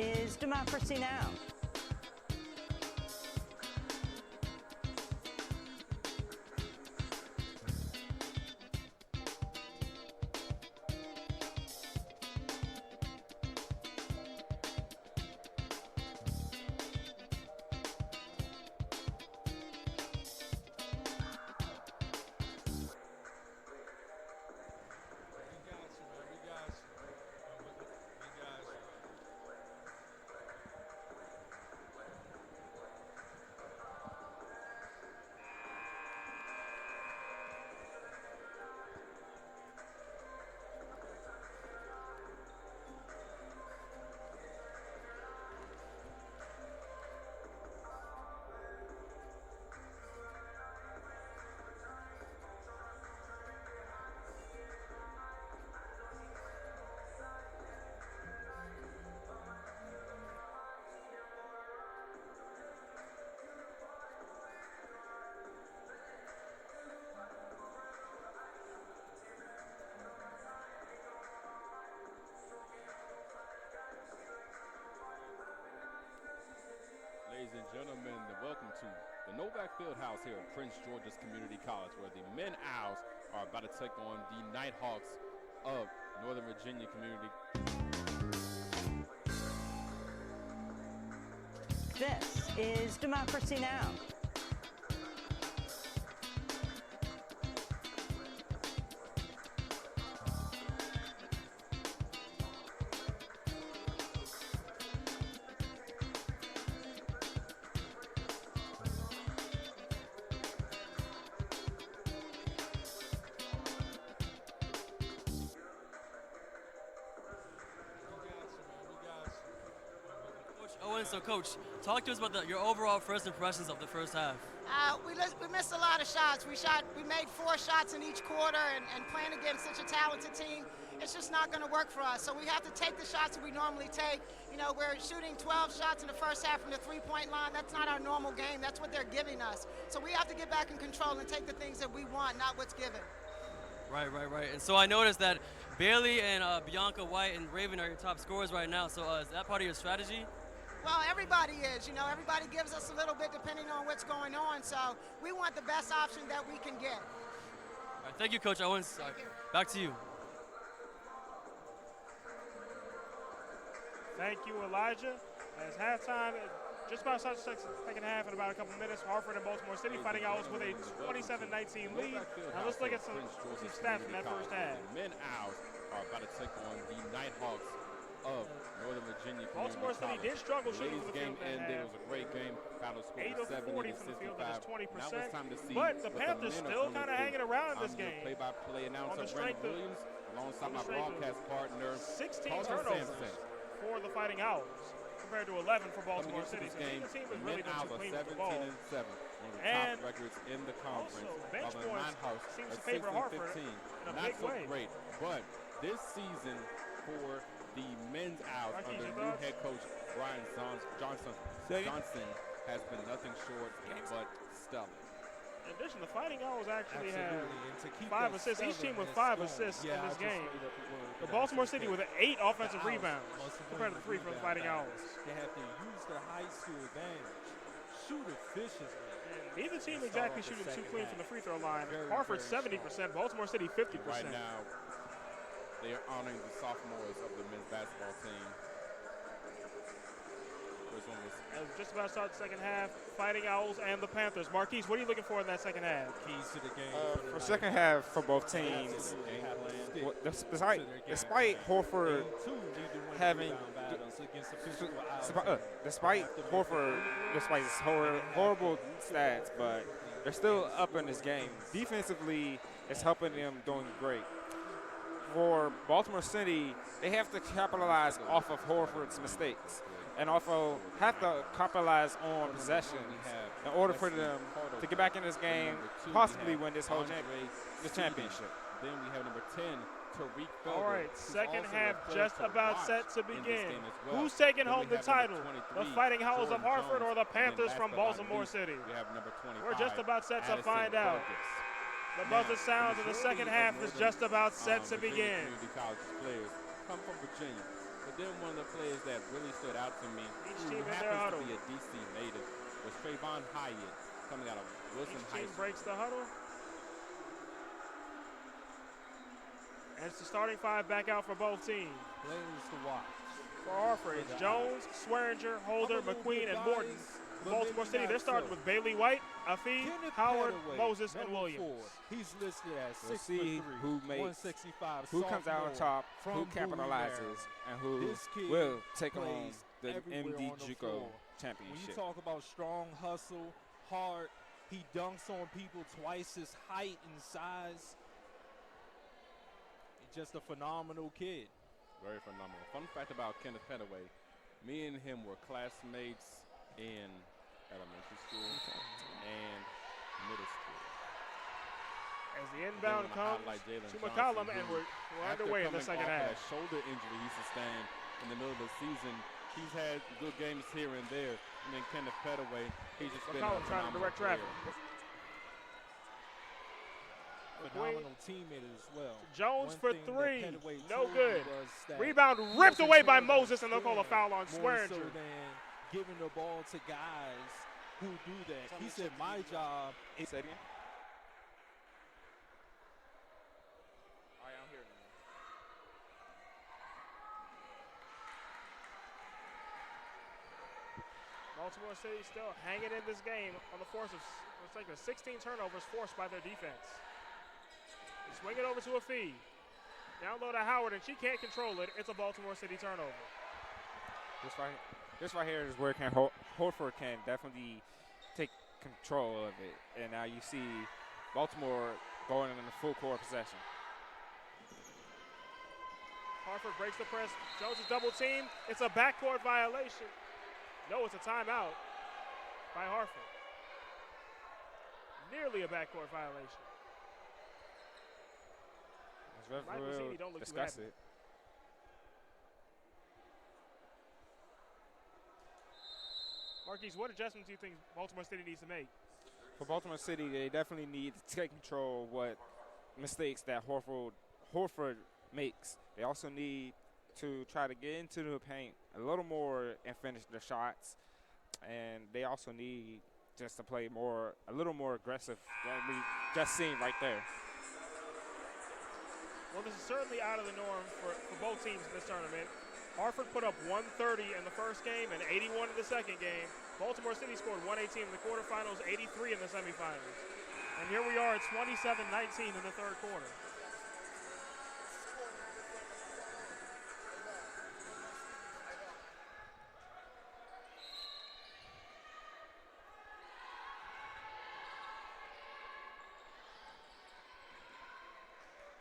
is Democracy Now! Ladies and gentlemen, welcome to the Novak Fieldhouse here at Prince George's Community College, where the Men Owls are about to take on the Nighthawks of Northern Virginia Community. This is Democracy Now! So, Coach, talk to us about your overall first impressions of the first half. We missed a lot of shots. We made 4 shots in each quarter, and playing against such a talented team, it's just not going to work for us. So we have to take the shots that we normally take. You know, we're shooting 12 shots in the first half from the three-point line. That's not our normal game. That's what they're giving us. So we have to get back in control and take the things that we want, not what's given. Right. And so I noticed that Bailey and Bianca White and Raven are your top scorers right now. So is that part of your strategy? Well, everybody is. You know, everybody gives us a little bit depending on what's going on. So we want the best option that we can get. All right, thank you, Coach Owens. Back to you. Thank you, Elijah. As halftime, just about to start the second half in about a couple minutes. Harford and Baltimore City Fighting Owls with a 27-19 lead. Now let's look at some stats from that first half. The Men Owls are about to take on the Nighthawks of Northern Virginia Community Baltimore City College. did struggle shooting Ladies' from the game field. ended. It was a great game. Battle score 8 of 40 from the field, that is 20%. Now it's time to see but the what Panthers men are still gonna kind of do. hanging around in this I'm game. Play-by-play announcer Brandon Williams, alongside my broadcast partner 16 Carlton turnovers Sampson. for the Fighting Owls compared to 11 for Baltimore City. This So game, the team the has really Men been Owls too are clean with the ball. 17-7, one of the And top records in the conference. also, bench while the points Nighthawks seems are to favor 6 and Harford 15. in a Not big so way. great, but this season for the Men's Owls Marquise, under your new thoughts? head coach Brian Johnson has been nothing short but stellar. In addition, the Fighting Owls actually have And to keep 5 that assists. Each team with 5 stubbornness going. assists Yeah, in I this just game. made up a word The that Baltimore I City said. with 8 offensive The Owls rebounds must have compared to 3 for the rebound Fighting battles. Owls. They have to use their height to advantage, shoot efficiently. Neither team and exactly start off shooting the too second clean half. from the free throw line. Very, Harford very 70%, Baltimore City 50%. Right now, they are honoring the sophomores of the men's basketball team. As just about to start the second half, Fighting Owls and the Panthers. Marquise, what are you looking for in that second half? Keys to the game. For second half for both teams, despite Harford having, despite his horrible stats, but they're still up in this game. Defensively, it's helping them doing great. For Baltimore City, they have to capitalize off of Harford's mistakes and also have to capitalize on possessions in order for them to get back in this game, possibly win this whole championship. Then we have number 10, Tariq Felder. All right, second half just about set to begin. Well. Who's taking then home the title? The Fighting Owls of Harford or the Panthers from Baltimore City? We have number 25, We're just about set to Addison find out. Burgess. The buzzer sounds and the second half is just about set to begin. Community College players come from Virginia, but then one of the players that really stood out to me, who happens to be a DC native, was Trayvon Hyatt, coming out of Wilson High Team School. breaks the huddle. And it's the starting five back out for both teams. Players to watch. For Harford, it's Jones, Swearinger, Holder, McQueen, and Morton. Baltimore City, they're starting with Bailey White, Afi, Howard, Moses, and Williams. He's listed as We'll 6'3", see who makes, 165, who comes out on top, who capitalizes, and who will take on the MD JUCO championship. When you talk about strong hustle, hard, he dunks on people twice his height and size. He's just a phenomenal kid. Very phenomenal. Fun fact about Kenneth Petaway, me and him were classmates in elementary school and middle school. As the inbound comes to McCollum, and we're underway in the second half. That shoulder injury he sustained in the middle of the season, he's had good games here and there. And then Kenneth Petaway, he's just been a McCollum trying to direct traffic. Phenomenal teammate as well. Jones for three, no told good. me was that Rebound he ripped wasn't away by caring about Moses, and they'll call a foul on scoring more Swearinger. so than giving the ball to guys who do that. He said, my job is... Say it again. All right, I'm here. Baltimore City still hanging in this game on the force of, it's like 16 turnovers forced by their defense. They swing it over to Afi. Down low to Howard, and she can't control it. It's a Baltimore City turnover. This right here is where Harford can definitely take control of it. And now you see Baltimore going in the full court possession. Harford breaks the press. Jones is double teamed. It's a backcourt violation. No, it's a timeout by Harford. Nearly a backcourt violation. Michael City don't look discuss too happy. It. Marquise, what adjustments do you think Baltimore City needs to make? For Baltimore City, they definitely need to take control of what mistakes that Harford makes. They also need to try to get into the paint a little more and finish their shots. And they also need just to play a little more aggressive than we just seen right there. Well, this is certainly out of the norm for both teams in this tournament. Harford put up 130 in the first game and 81 in the second game. Baltimore City scored 118 in the quarterfinals, 83 in the semifinals. And here we are at 27-19 in the third quarter.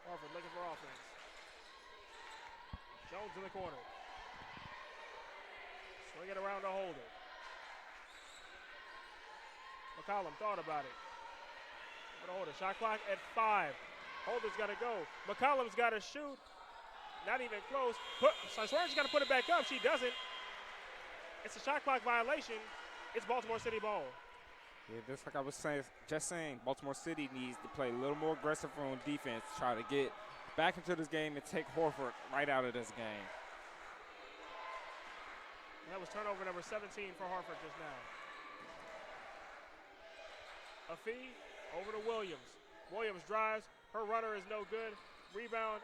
Harford looking for offense. Jones in the corner. Swing it around to Holder. McCollum thought about it. Holder, shot clock at 5. Holder's got to go. McCollum's got to shoot. Not even close. Swearinger's got to put it back up. She doesn't. It's a shot clock violation. It's Baltimore City ball. Yeah, just like I was saying, Baltimore City needs to play a little more aggressive on defense, try to get back into this game and take Harford right out of this game. And that was turnover number 17 for Harford just now. Afi over to Williams. Williams drives. Her runner is no good. Rebound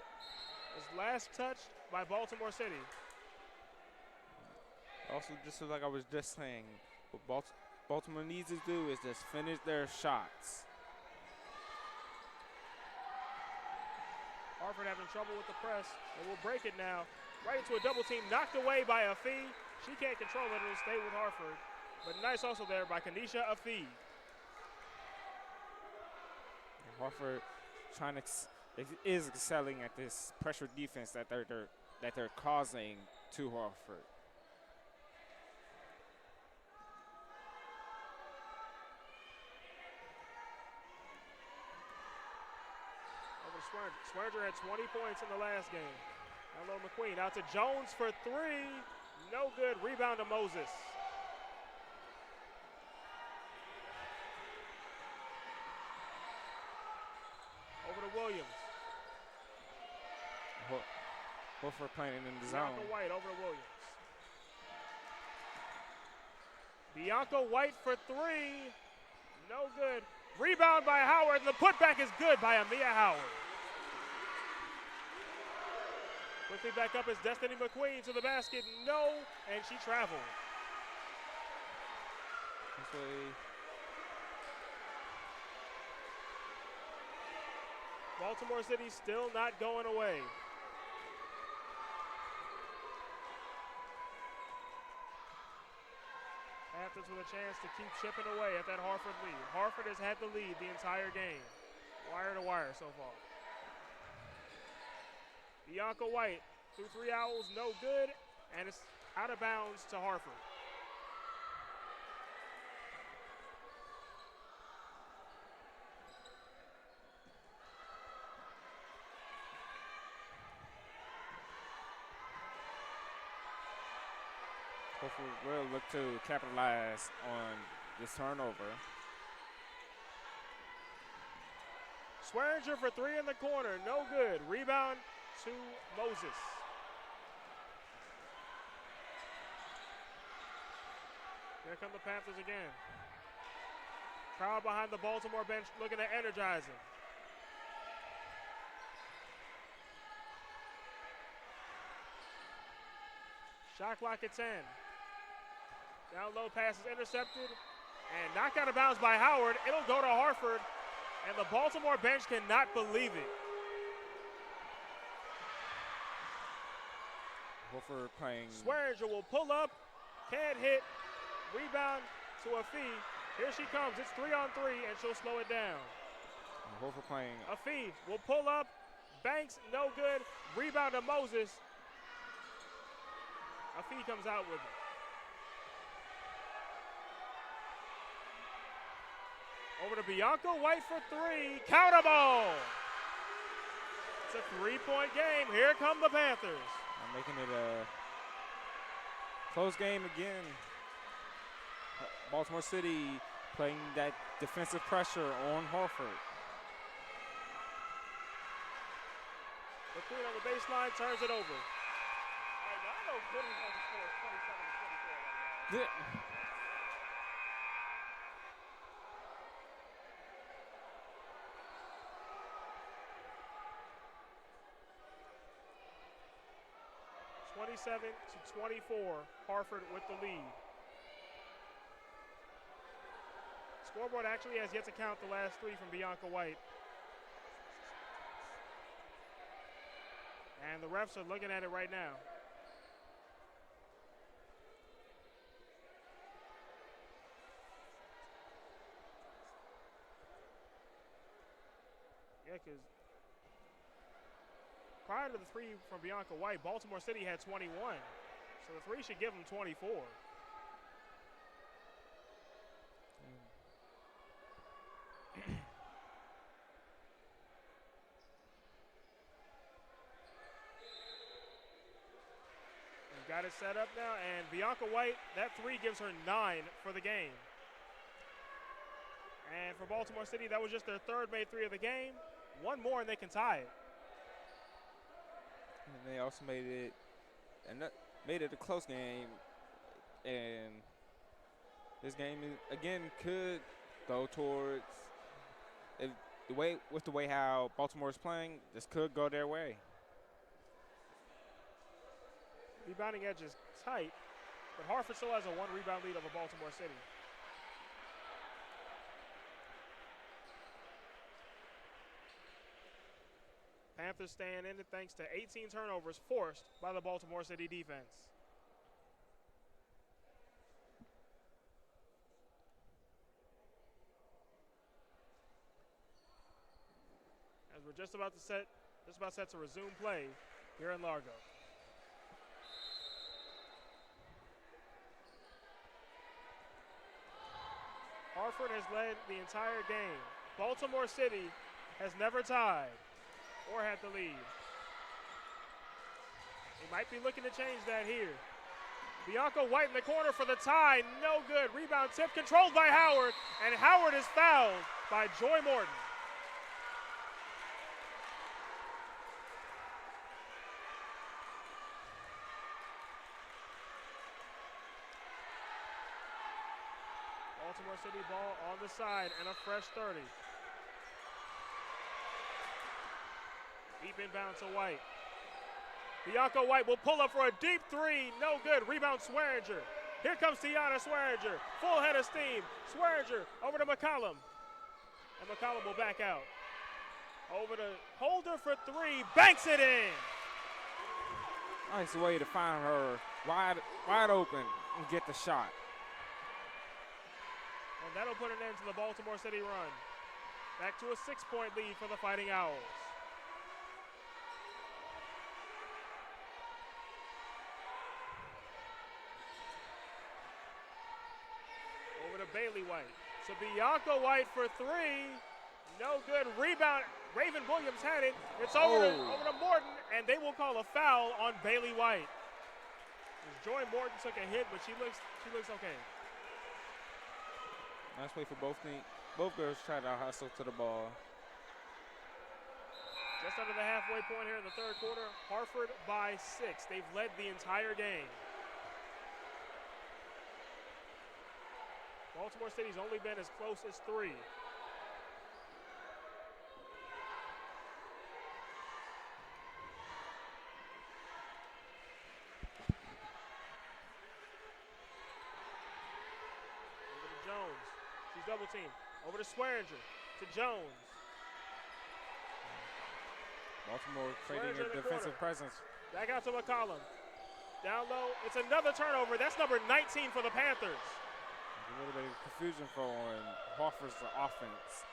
is last touched by Baltimore City. Also, just like I was just saying, what Baltimore needs to do is just finish their shots. Harford having trouble with the press. They will break it now. Right into a double team, knocked away by Afi. She can't control it. It'll stay with Harford. But nice also there by Kanisha Afi. Harford is excelling at this pressure defense that they're causing to Harford. Swearinger had 20 points in the last game. Hello, McQueen. Out to Jones for 3. No good. Rebound to Moses. Over to Williams. Harford playing in the zone. Bianca White over to Williams. Bianca White for three. No good. Rebound by Howard. The putback is good by Amia Howard. Quickly back up is Destiny McQueen to the basket. No, and she traveled. This way. Baltimore City still not going away. Panthers with a chance to keep chipping away at that Harford lead. Harford has had the lead the entire game. Wire to wire so far. Bianca White through 3 owls, no good, and it's out of bounds to Harford. Hopefully we'll look to capitalize on this turnover. Swearinger for three in the corner, no good. Rebound to Moses. Here come the Panthers again. Crowd behind the Baltimore bench looking to energize him. Shot clock at 10. Down low pass is intercepted and knocked out of bounds by Howard. It'll go to Harford, and the Baltimore bench cannot believe it. Harford playing. Swearinger will pull up, can't hit, rebound to a fee. Here she comes, it's 3-on-3, and she'll slow it down. Harford playing. A fee will pull up, Banks, no good, rebound to Moses. A fee comes out with it. Over to Bianca White for three, countable. It's a three-point game, here come the Panthers. Making it a close game again. Baltimore City playing that defensive pressure on Harford. McQueen on the baseline turns it over. I know Gooding on the score is 27-24 right now. 27-24, Harford with the lead. Scoreboard actually has yet to count the last three from Bianca White. And the refs are looking at it right now. Yeah, because prior to the three from Bianca White, Baltimore City had 21. So the three should give them 24. We've got it set up now, and Bianca White, that three gives her 9 for the game. And for Baltimore City, that was just their third made three of the game. One more and they can tie it. And they also made it a close game, and this game again could go towards with the way how Baltimore is playing. This could go their way. Rebounding edge is tight, but Harford still has a 1 rebound lead over Baltimore City. Panthers staying in it thanks to 18 turnovers forced by the Baltimore City defense. As we're just about set to resume play here in Largo. Harford has led the entire game. Baltimore City has never tied or had the lead. They might be looking to change that here. Bianca White in the corner for the tie, no good. Rebound tip controlled by Howard, and Howard is fouled by Joy Morton. Baltimore City ball on the side and a fresh 30. Deep inbound to White. Bianca White will pull up for a deep three. No good. Rebound Swearinger. Here comes Tiana Swearinger. Full head of steam. Swearinger over to McCollum. And McCollum will back out. Over to Holder for three. Banks it in. Nice way to find her wide open and get the shot. And that'll put an end to the Baltimore City run. Back to a 6-point lead for the Fighting Owls. Over to Bailey White. To Bianca White for three. No good. Rebound. Raven Williams had it. It's over to Morton, and they will call a foul on Bailey White. Joy Morton took a hit, but she looks okay. Nice play for both teams. Both girls tried to hustle to the ball. Just under the halfway point here in the third quarter. Harford by 6. They've led the entire game. Baltimore City's only been as close as 3. Jones. She's double teamed. Over to Swearinger. To Jones. Baltimore creating a defensive presence. Back out to McCollum. Down low. It's another turnover. That's number 19 for the Panthers. A little bit of confusion for Harford's offense.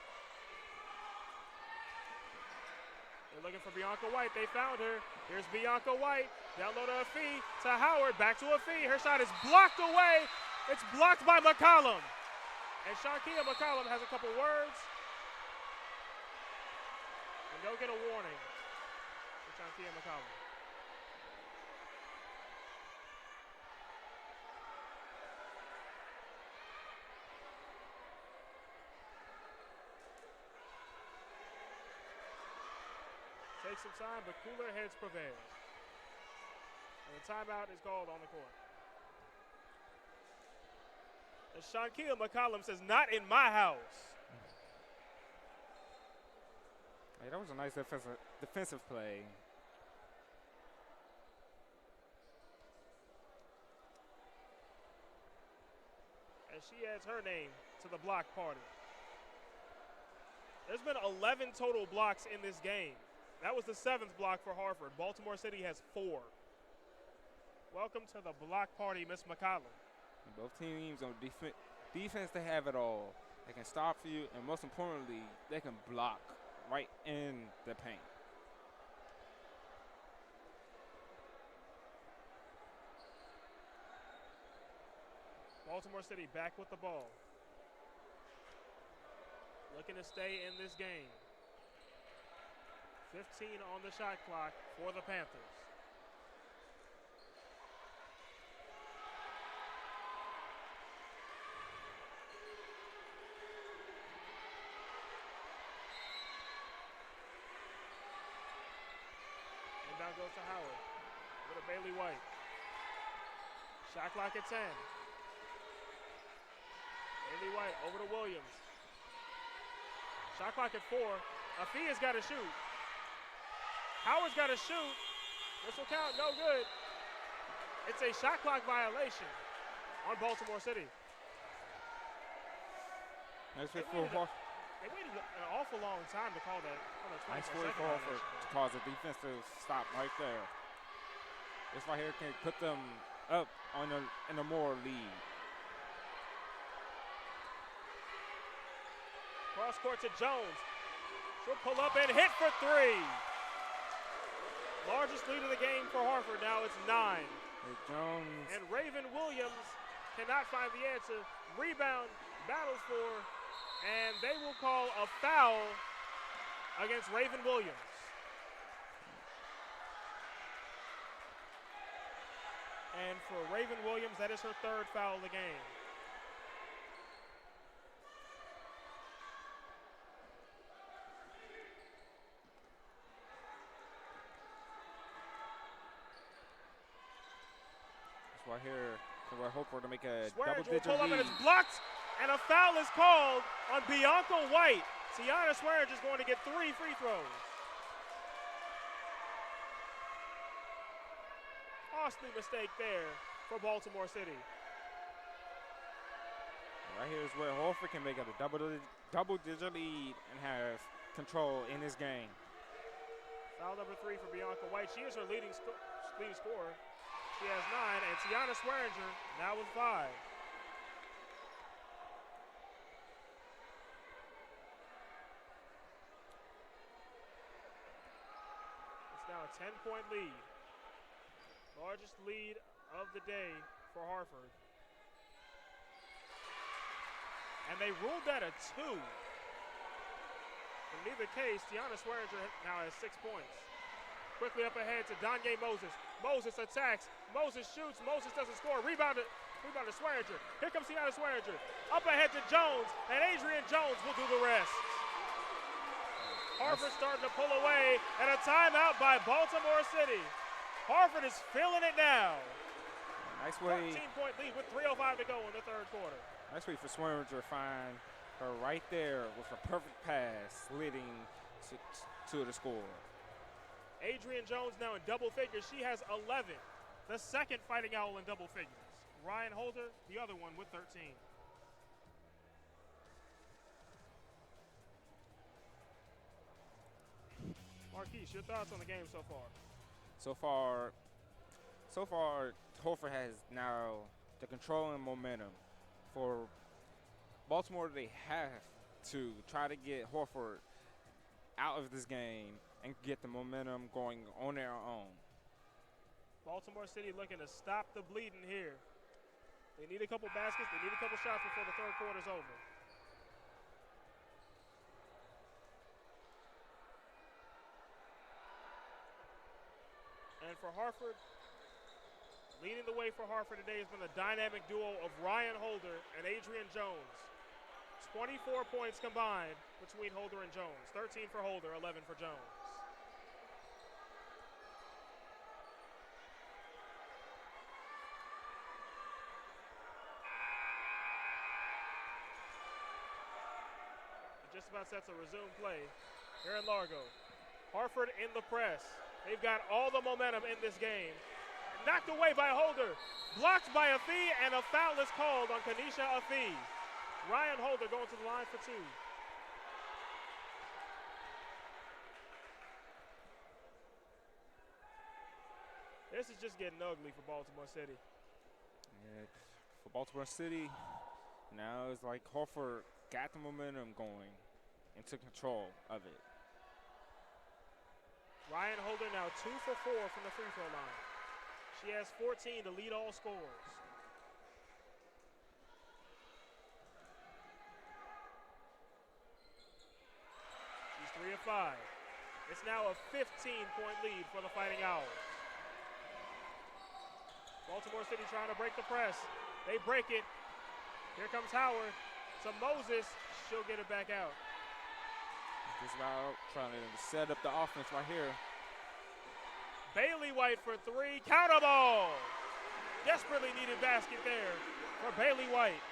They're looking for Bianca White. They found her. Here's Bianca White. Down low to Afee. To Howard. Back to Afee. Her shot is blocked away. It's blocked by McCollum. And Sharkia McCollum has a couple words. And they'll get a warning for Sharkia McCollum. Takes some time, but cooler heads prevail. And the timeout is called on the court. And Shankia McCollum says, not in my house. Hey, that was a nice defensive play. And she adds her name to the block party. There's been 11 total blocks in this game. That was the 7th block for Harford. Baltimore City has 4. Welcome to the block party, Miss McCollum. And both teams on defense, they have it all. They can stop for you, and most importantly, they can block right in the paint. Baltimore City back with the ball. Looking to stay in this game. 15 on the shot clock for the Panthers. Inbound goes to Howard. Over to Bailey White. Shot clock at 10. Bailey White over to Williams. Shot clock at 4. Afia's got to shoot. Howard's got to shoot. This will count. No good. It's a shot clock violation on Baltimore City. Nice They waited an awful long time to call that. Nice play for Harford to cause a defensive stop right there. This right here can put them up in a more lead. Cross court to Jones. She'll pull up and hit for 3. Largest lead of the game for Harford. Now it's 9. Hey, Jones. And Raven Williams cannot find the answer. Rebound, battles for, and they will call a foul against Raven Williams. And for Raven Williams, that is her 3rd foul of the game. Right here, so we're hoping to make a Swearinger double-digit will pull up lead. and it's blocked. and a foul is called on Bianca White. Tiana Swearinger is going to get 3 free throws. Costly mistake there for Baltimore City. Right here is where Harford can make it a double-digit lead and have control in this game. Foul number 3 for Bianca White. She is her leading scorer. She has 9, and Tiana Swearinger now with 5. It's now a 10-point lead. Largest lead of the day for Harford. And they ruled that a 2. In neither case, Tiana Swearinger now has 6 points. Quickly up ahead to Danye Moses. Moses attacks. Moses shoots. Moses doesn't score. Rebound to Swearinger. Here comes Tiana Swearinger. Up ahead to Jones, and Adrian Jones will do the rest. Harford starting to pull away, and a timeout by Baltimore City. Harford is feeling it now. Nice way. 13-point lead with 3:05 to go in the third quarter. Nice way for Swearinger to find her right there with a perfect pass leading to the score. Adrian Jones now in double figures. She has 11, the second Fighting Owl in double figures. Ryan Holder, the other one, with 13. Marquise, your thoughts on the game so far? So far, Harford has now the control and momentum. For Baltimore, they have to try to get Harford out of this game and get the momentum going on their own. Baltimore City looking to stop the bleeding here. They need a couple baskets. They need a couple shots before the third quarter's over. And for Harford, leading the way for Harford today has been the dynamic duo of Ryan Holder and Adrian Jones. 24 points combined between Holder and Jones. 13 for Holder, 11 for Jones. Just about sets a resume play here in Largo. Harford in the press. They've got all the momentum in this game. Knocked away by Holder. Blocked by Afee, and a foul is called on Kanisha Afee. Ryan Holder going to the line for 2. This is just getting ugly for Baltimore City. Yeah, for Baltimore City, now it's like Harford got the momentum going and took control of it. Ryan Holder now 2 for 4 from the free throw line. She has 14 to lead all scorers. She's 3 of 5. It's now a 15-point lead for the Fighting Owls. Baltimore City trying to break the press. They break it. Here comes Howard to Moses. She'll get it back out. Just about trying to set up the offense right here. Bailey White for 3. Counter ball. Desperately needed basket there for Bailey White.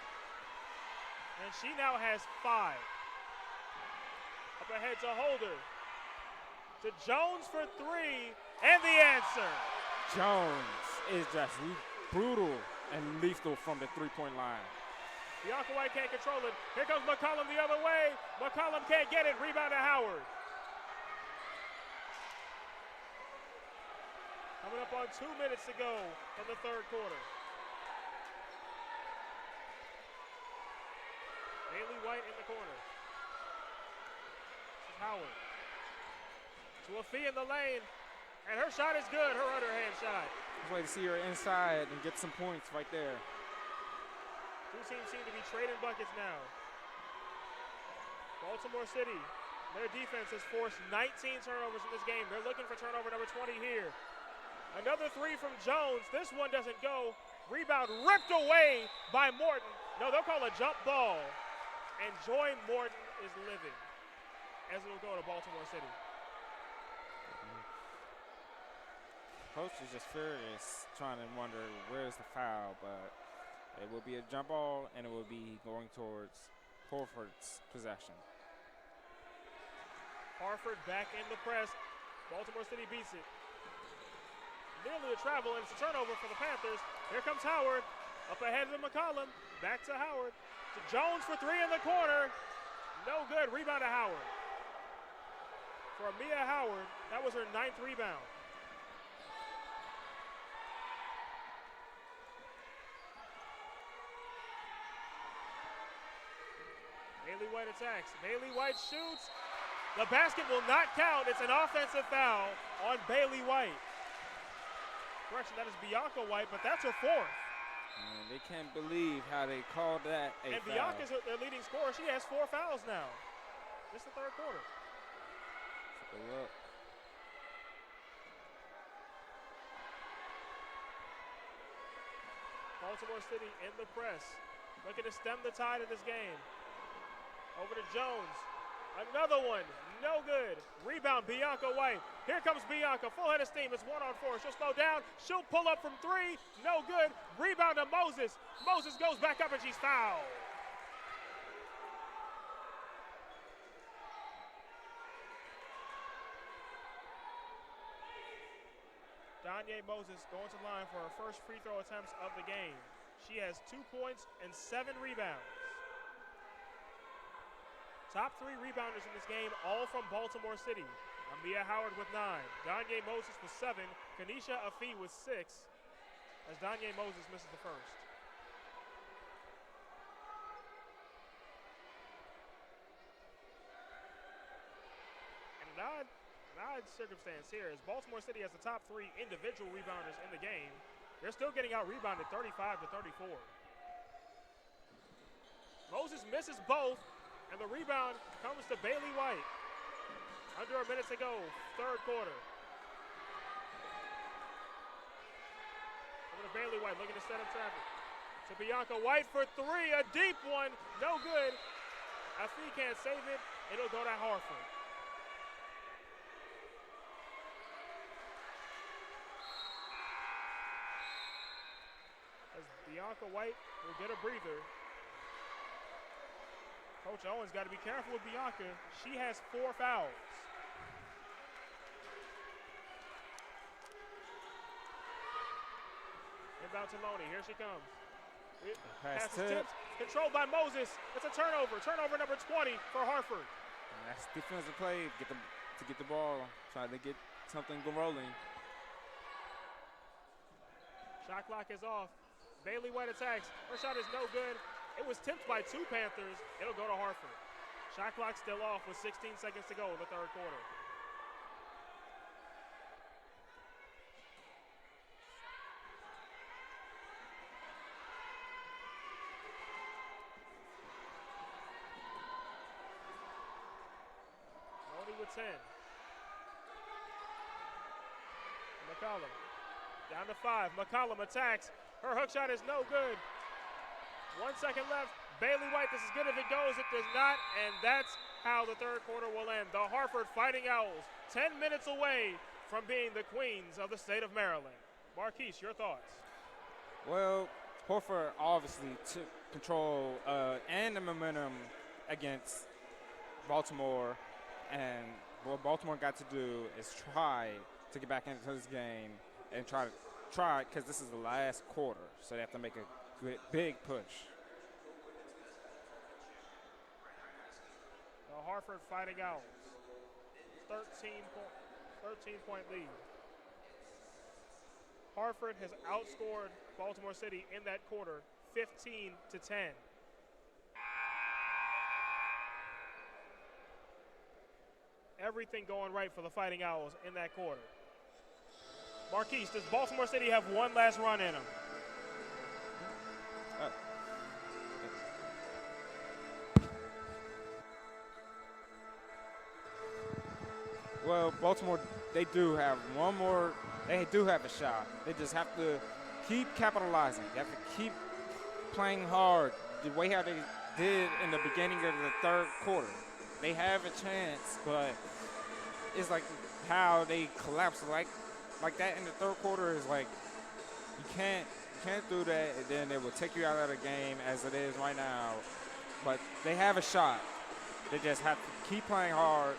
And she now has 5. Up ahead to Holder. To Jones for 3. And the answer. Jones is just brutal and lethal from the three-point line. Bianca White can't control it. Here comes McCollum the other way. McCollum can't get it. Rebound to Howard. Coming up on 2 minutes to go in the third quarter. Bailey White in the corner. This is Howard. To Afee in the lane. And her shot is good. Her underhand shot. Just wait to see her inside and get some points right there. Two teams seem to be trading buckets now. Baltimore City, their defense has forced 19 turnovers in this game. They're looking for turnover number 20 here. Another 3 from Jones. This one doesn't go. Rebound ripped away by Morton. No, they'll call a jump ball. And Joy Morton is living as it will go to Baltimore City. Coach is just furious, trying to wonder where's the foul, but It will be a jump ball, and it will be going towards Harford's possession. Harford back in the press. Baltimore City beats it. Nearly a travel, and it's a turnover for the Panthers. Here comes Howard. Up ahead to McCollum. Back to Howard. To Jones for three in the corner. No good. Rebound to Howard. For Amia Howard, that was her 9th rebound. Bailey White attacks. Bailey White shoots. The basket will not count. It's an offensive foul on Bailey White. Correction, that is Bianca White, but that's her 4th. And they can't believe how they called that a And foul. Bianca's their leading scorer. She has 4 fouls now. This is the 3rd quarter. Take a look. Baltimore City in the press. Looking to stem the tide of this game. Over to Jones. Another one. No good. Rebound, Bianca White. Here comes Bianca. Full head of steam. It's 1-on-4. She'll slow down. She'll pull up from 3. No good. Rebound to Moses. Moses goes back up and she's fouled. Danye Moses going to the line for her first free throw attempts of the game. She has 2 points and 7 rebounds. Top 3 rebounders in this game, all from Baltimore City. Amia Howard with 9. Danye Moses with 7. Kanisha Afi with 6. As Danye Moses misses the first. And an odd circumstance here is Baltimore City has the top 3 individual rebounders in the game. They're still getting out rebounded 35 to 34. Moses misses both. And the rebound comes to Bailey White. Under a minute to go, 3rd quarter. Over to Bailey White, looking to set up traffic. To Bianca White for 3, a deep one, no good. Afi can't save it, it'll go to Harford. As Bianca White will get a breather. Coach Owens got to be careful with Bianca. She has 4 fouls. Inbound to Loney. Here she comes. Pass is tipped. Controlled by Moses. It's a turnover. Turnover number 20 for Harford. And that's defensive play to get the ball, try to get something rolling. Shot clock is off. Bailey White attacks. Her shot is no good. It was tipped by 2 Panthers. It'll go to Harford. Shot clock still off with 16 seconds to go in the 3rd quarter. Loney with 10. McCollum down to 5. McCollum attacks. Her hook shot is no good. 1 second left. Bailey White, this is good if it goes. It does not, and that's how the 3rd quarter will end. The Harford Fighting Owls, 10 minutes away from being the queens of the state of Maryland. Marquise, your thoughts? Well, Harford obviously took control and the momentum against Baltimore, and what Baltimore got to do is try to get back into this game and try because this is the last quarter, so they have to make a big push. The Harford Fighting Owls, 13-point lead. Harford has outscored Baltimore City in that quarter, 15 to 10. Everything going right for the Fighting Owls in that quarter. Marquise, does Baltimore City have one last run in them? Well, Baltimore, they do have one more. They do have a shot. They just have to keep capitalizing. They have to keep playing hard the way how they did in the beginning of the 3rd quarter. They have a chance, but it's like how they collapse like that in the 3rd quarter is like you can't can't do that, and then it will take you out of the game as it is right now. But they have a shot. They just have to keep playing hard.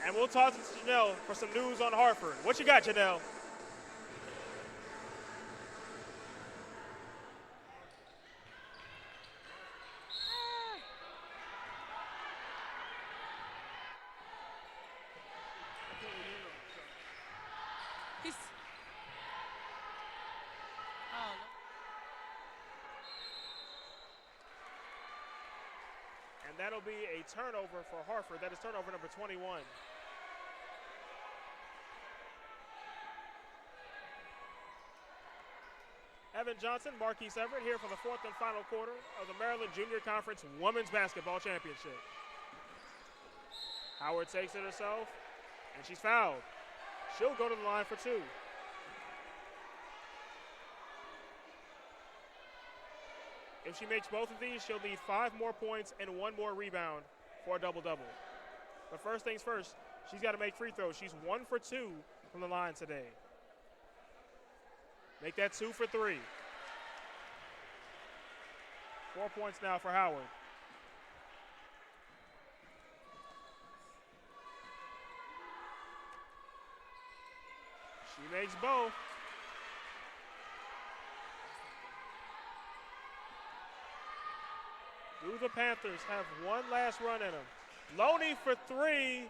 And we'll talk to Janelle for some news on Harford. What you got, Janelle? And that'll be a turnover for Harford. That is turnover number 21. Evan Johnson, Marquise Everett here for the fourth and final quarter of the Maryland Junior Conference Women's Basketball Championship. Howard takes it herself, and she's fouled. She'll go to the line for two. If she makes both of these, she'll need 5 more points and 1 more rebound for a double-double. But first things first, she's got to make free throws. She's 1 for 2 from the line today. Make that 2 for 3. 4 points now for Howard. She makes both. Do the Panthers have one last run in them? Loney for 3.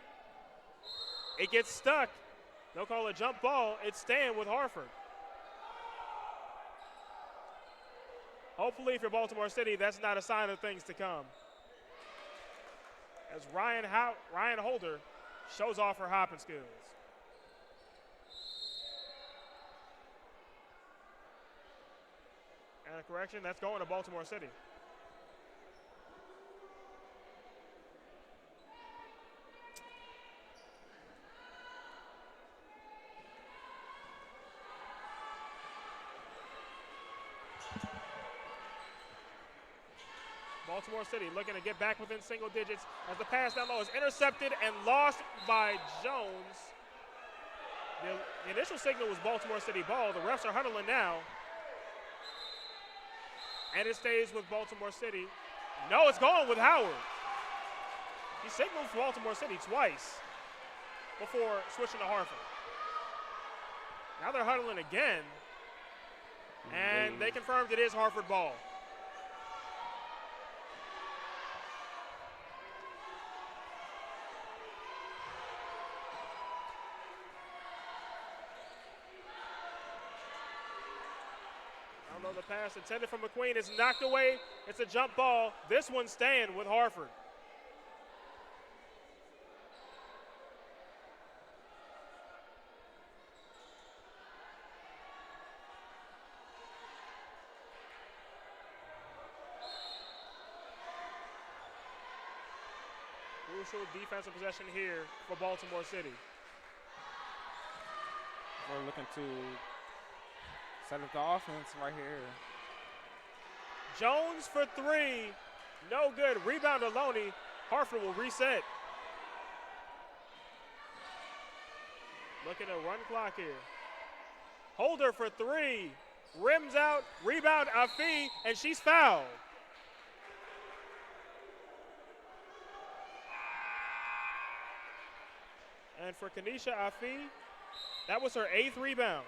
It gets stuck. They'll call a jump ball. It's staying with Harford. Hopefully for Baltimore City, that's not a sign of things to come. As Ryan Holder shows off her hopping skills. And a correction, that's going to Baltimore City. Baltimore City looking to get back within single digits as the pass down low is intercepted and lost by Jones. The initial signal was Baltimore City ball. The refs are huddling now. And it stays with Baltimore City. No, it's going with Howard. He signaled for Baltimore City twice before switching to Harford. Now they're huddling again. And they confirmed it is Harford ball. The pass intended from McQueen is knocked away. It's a jump ball. This one's staying with Harford. Crucial defensive possession here for Baltimore City. We're looking to set up the offense right here. Jones for 3. No good. Rebound to Loney. Harford will reset. Looking to run clock here. Holder for 3. Rims out. Rebound Afi, and she's fouled. And for Kanisha Afi, that was her 8th rebound.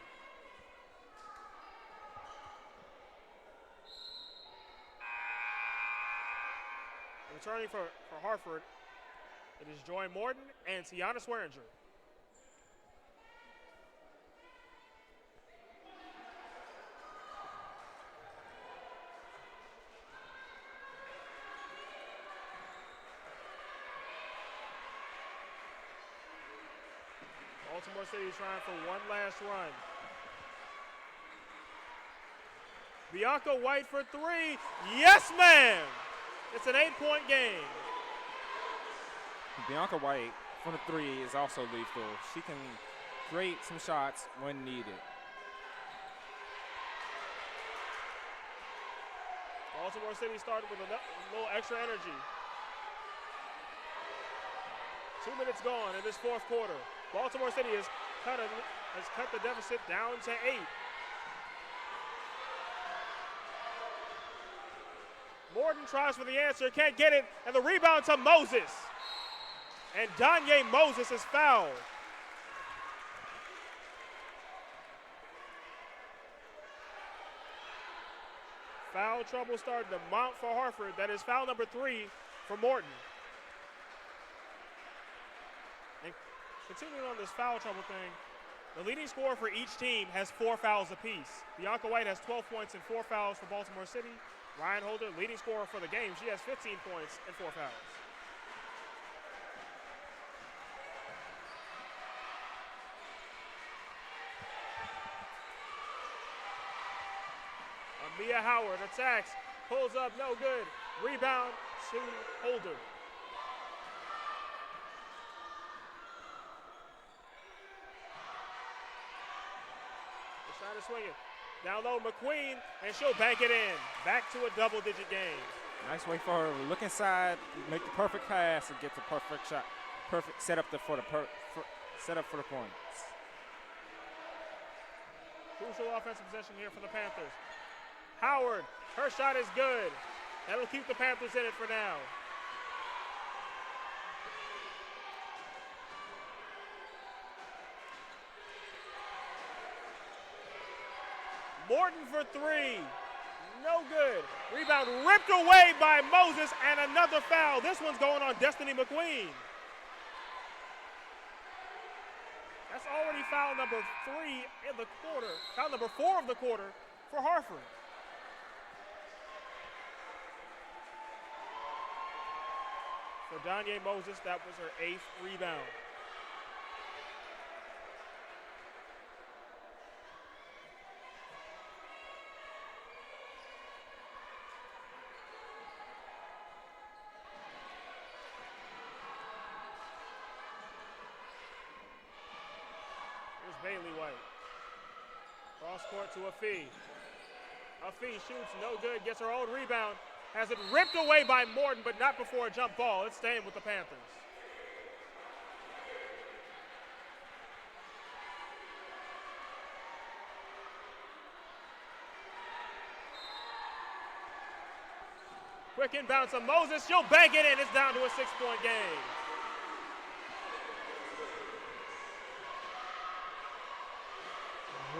Returning for Harford, it is Joy Morton and Tiana Swearinger. Baltimore City is trying for one last run. Bianca White for 3. Yes, ma'am! It's an 8-point game. Bianca White from the 3 is also lethal. She can create some shots when needed. Baltimore City started with a little extra energy. 2 minutes gone in this fourth quarter. Baltimore City has cut the deficit down to 8. Morton tries for the answer, can't get it, and the rebound to Moses. And Danye Moses is fouled. Foul trouble starting to mount for Harford. That is foul number 3 for Morton. And continuing on this foul trouble thing, the leading scorer for each team has 4 fouls apiece. Bianca White has 12 points and 4 fouls for Baltimore City. Ryan Holder, leading scorer for the game, she has 15 points and 4 fouls. Mia Howard attacks, pulls up, no good. Rebound to Holder. The shot is swinging. Down low, McQueen, and she'll bank it in. Back to a double-digit game. Nice way for her to look inside, make the perfect pass, and get the perfect shot. Perfect setup for the points. Crucial offensive possession here for the Panthers. Howard, her shot is good. That'll keep the Panthers in it for now. Morton for 3. No good. Rebound ripped away by Moses, and another foul. This one's going on Destiny McQueen. That's already foul number 3 in the quarter. Foul number 4 of the quarter for Harford. For Danye Moses, that was her 8th rebound. Here's Bailey White. Cross court to Afee. Afee shoots, no good, gets her own rebound. Has it ripped away by Morton, but not before a jump ball. It's staying with the Panthers. Quick inbound to Moses. She'll bank it in. It's down to a 6-point game.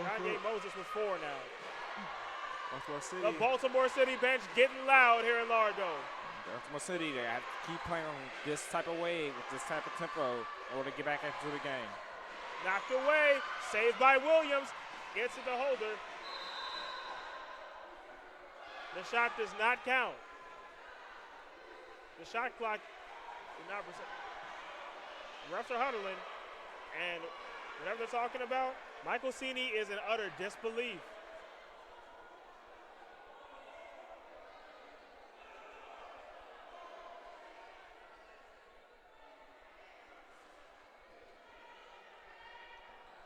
Kanye Moses with 4 now. The Baltimore City bench getting loud here in Largo. Baltimore City, they have to keep playing on this type of way with this type of tempo in order to get back into the game. Knocked away, saved by Williams, gets it to Holder. The shot does not count. The shot clock did not reset. Refs are huddling, and whatever they're talking about, Michael Cini is in utter disbelief.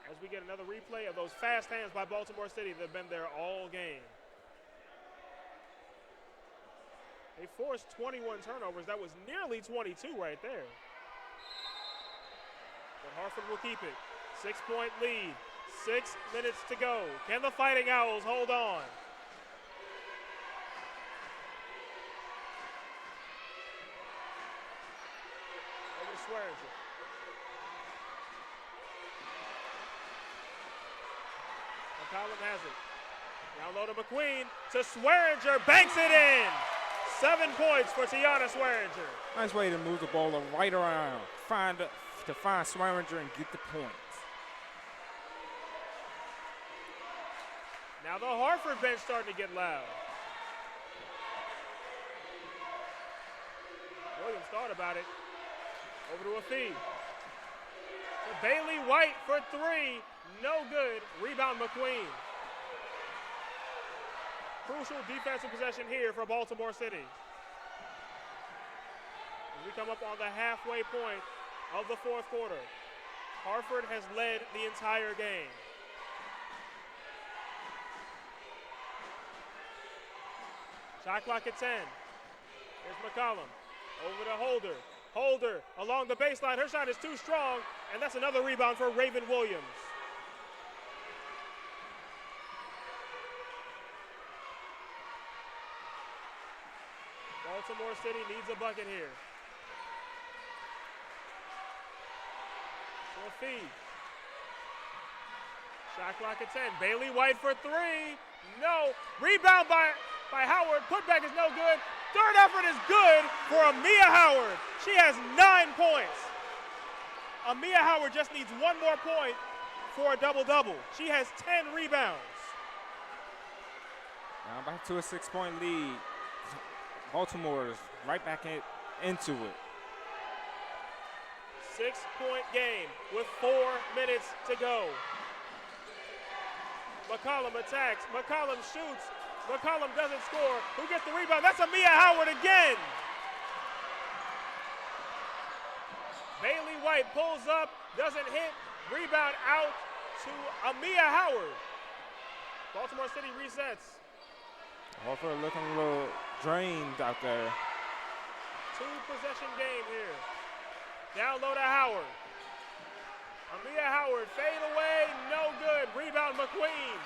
As we get another replay of those fast hands by Baltimore City that have been there all game. They forced 21 turnovers. That was nearly 22 right there. But Harford will keep it. 6-point lead. 6 minutes to go. Can the Fighting Owls hold on? Over to Swearinger. McCollum has it. Down low to McQueen. To Swearinger. Banks it in. 7 points for Tiana Swearinger. Nice way to move the ball right around. To find Swearinger and get the points. Now the Harford bench starting to get loud. Williams thought about it. Over to Afee. To Bailey White for 3. No good. Rebound McQueen. Crucial defensive possession here for Baltimore City. As we come up on the halfway point of the 4th quarter, Harford has led the entire game. Shot clock at 10. Here's McCollum. Over to Holder. Holder along the baseline. Her shot is too strong, and that's another rebound for Raven Williams. Baltimore City needs a bucket here. So a feed. Shot clock at 10. Bailey White for three. No. Rebound by Howard. Putback is no good. Third effort is good for Amia Howard. She has 9 points. Amia Howard just needs one more point for a double-double. She has 10 rebounds. Now back to a 6-point lead. Baltimore is right back into it. 6-point game with 4 minutes to go. McCollum attacks. McCollum shoots. McCollum doesn't score. Who gets the rebound? That's Amia Howard again. Bailey White pulls up, doesn't hit. Rebound out to Amia Howard. Baltimore City resets. Harford looking a little drained out there. 2-possession game here. Down low to Howard. Amia Howard, fade away, no good. Rebound McQueen.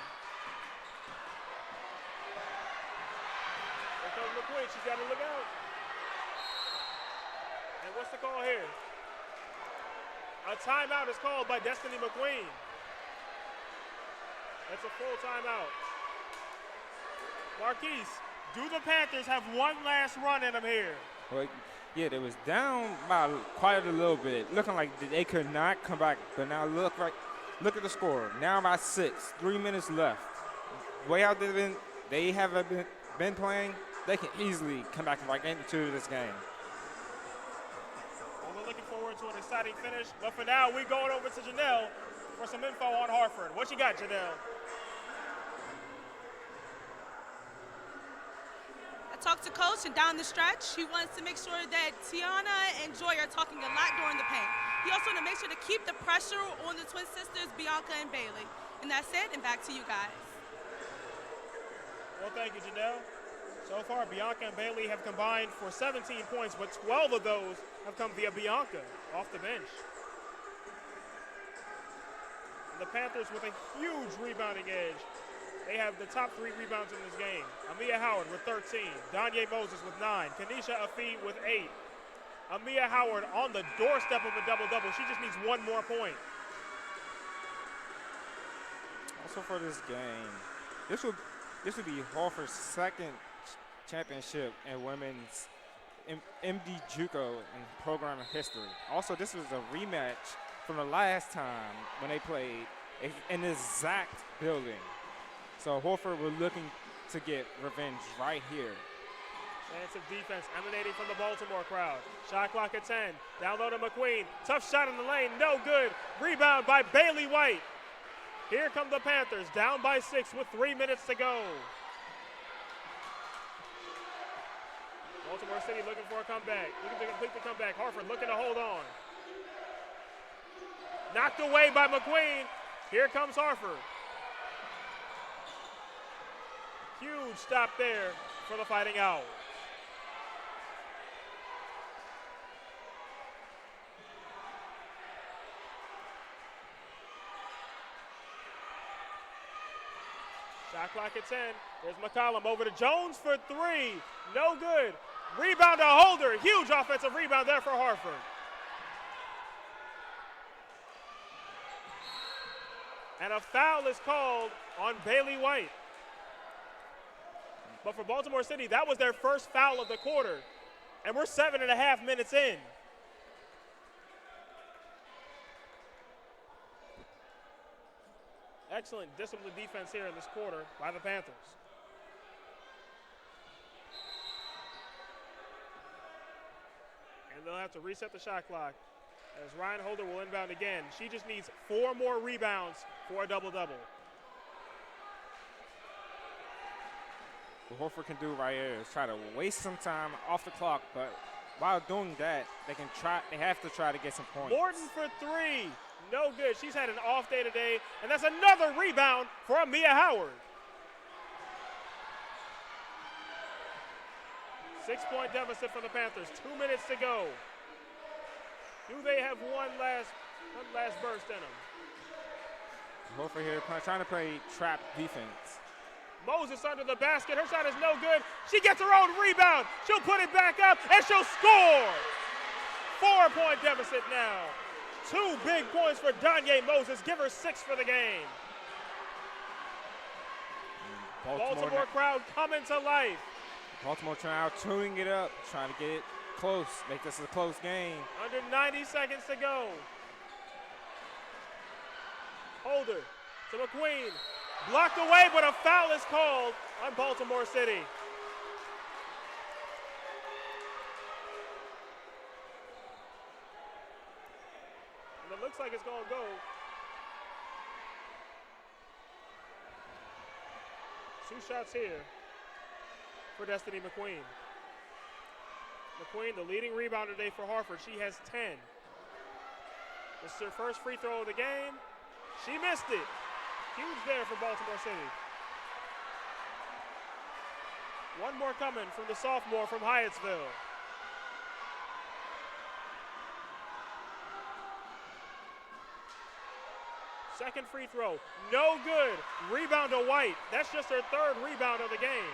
Here comes McQueen, she's got to look out. And what's the call here? A timeout is called by Destiny McQueen. That's a full timeout. Marquise, do the Panthers have one last run in them here? Well, yeah, they was down by quite a little bit, looking like they could not come back. But now look at the score. Now by 6, 3 minutes left. Way out there they haven't been playing. They can easily come back right into this game. Well, we're looking forward to an exciting finish. But for now, we're going over to Janelle for some info on Harford. What you got, Janelle? Talked to Coach, and down the stretch, he wants to make sure that Tiana and Joy are talking a lot during the paint. He also wants to make sure to keep the pressure on the twin sisters, Bianca and Bailey. And that's it, and back to you guys. Well, thank you, Janelle. So far, Bianca and Bailey have combined for 17 points, but 12 of those have come via Bianca off the bench. And the Panthers with a huge rebounding edge. They have the top 3 rebounds in this game. Amia Howard with 13. Danye Moses with 9. Kanisha Afid with 8. Amia Howard on the doorstep of a double-double. She just needs one more point. Also for this game, this would be Harford's second championship in women's MD JUCO in program history. Also, this was a rematch from the last time when they played in this exact building. So Harford were looking to get revenge right here. Chance of defense emanating from the Baltimore crowd. Shot clock at 10. Down low to McQueen. Tough shot in the lane. No good. Rebound by Bailey White. Here come the Panthers. Down by 6 with 3 minutes to go. Baltimore City looking for a comeback. Looking to complete the comeback. Harford looking to hold on. Knocked away by McQueen. Here comes Harford. Huge stop there for the Fighting Owls. Shot clock at 10. There's McCollum over to Jones for 3. No good. Rebound to Holder. Huge offensive rebound there for Harford. And a foul is called on Bailey White. But for Baltimore City, that was their first foul of the quarter. And we're 7.5 minutes in. Excellent disciplined defense here in this quarter by the Panthers. And they'll have to reset the shot clock as Ryan Holder will inbound again. She just needs 4 more rebounds for a double-double. What Harford can do right here is try to waste some time off the clock, but while doing that, they have to try to get some points. Morton for 3. No good. She's had an off day today, and that's another rebound for Amia Howard. 6-point deficit for the Panthers. 2 minutes to go. Do they have one last burst in them? Harford here trying to play trap defense. Moses under the basket. Her shot is no good. She gets her own rebound. She'll put it back up, and she'll score. 4-point deficit now. 2 big points for Danye Moses. Give her 6 for the game. Baltimore crowd coming to life. Baltimore now tuning it up, trying to get it close, make this a close game. Under 90 seconds to go. Holder to McQueen. Blocked away, but a foul is called on Baltimore City. And it looks like it's going to go. 2 shots here for Destiny McQueen. McQueen, the leading rebounder today for Harford. She has 10. This is her first free throw of the game. She missed it. Huge there for Baltimore City. One more coming from the sophomore from Hyattsville. Second free throw, no good. Rebound to White. That's just her 3rd rebound of the game.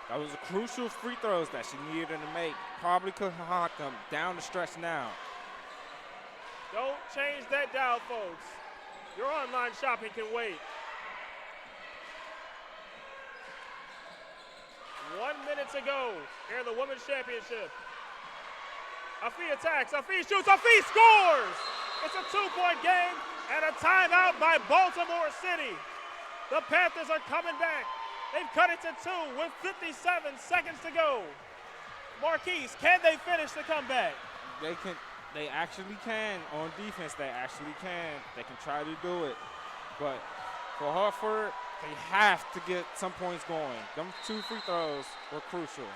That was the crucial free throws that she needed to make. Probably could hawk them down the stretch now. Don't change that dial, folks. Your online shopping can wait. 1 minute to go here in the Women's Championship. Afi attacks, Afi shoots, Afi scores! It's a 2-point game and a timeout by Baltimore City. The Panthers are coming back. They've cut it to 2 with 57 seconds to go. Marquise, can they finish the comeback? They can. They actually can. On defense, they actually can. They can try to do it. But for Harford, they have to get some points going. Them 2 free throws were crucial.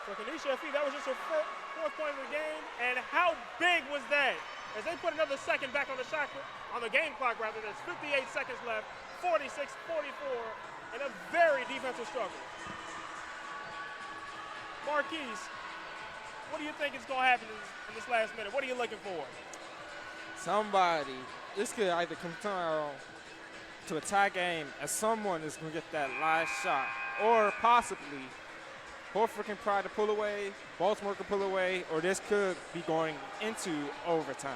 For Kanisha Afi, that was just her 4th point of the game. And how big was that? As they put another second back on the shot, on the game clock rather, there's 58 seconds left, 46-44, and a very defensive struggle. Marquise, what do you think is going to happen in this last minute? What are you looking for? Somebody, this could either come down to a tie game as someone is going to get that last shot, or possibly Harford can try to pull away, Baltimore can pull away, or this could be going into overtime.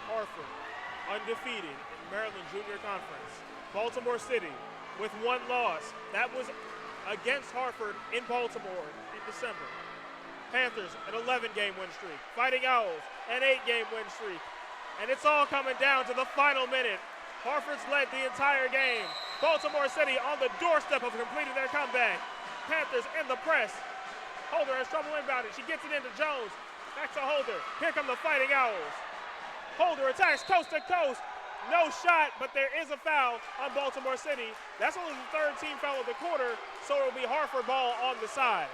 Harford, undefeated in Maryland Junior Conference. Baltimore City with 1 loss. That was against Harford in Baltimore in December. Panthers, an 11-game win streak. Fighting Owls, an 8-game win streak. And it's all coming down to the final minute. Harford's led the entire game. Baltimore City on the doorstep of completing their comeback. Panthers in the press. Holder has trouble inbounding. She gets it into Jones. Back to Holder. Here come the Fighting Owls. Holder attacks coast to coast. No shot, but there is a foul on Baltimore City. That's only the 3rd team foul of the quarter, so it will be Harford ball on the side.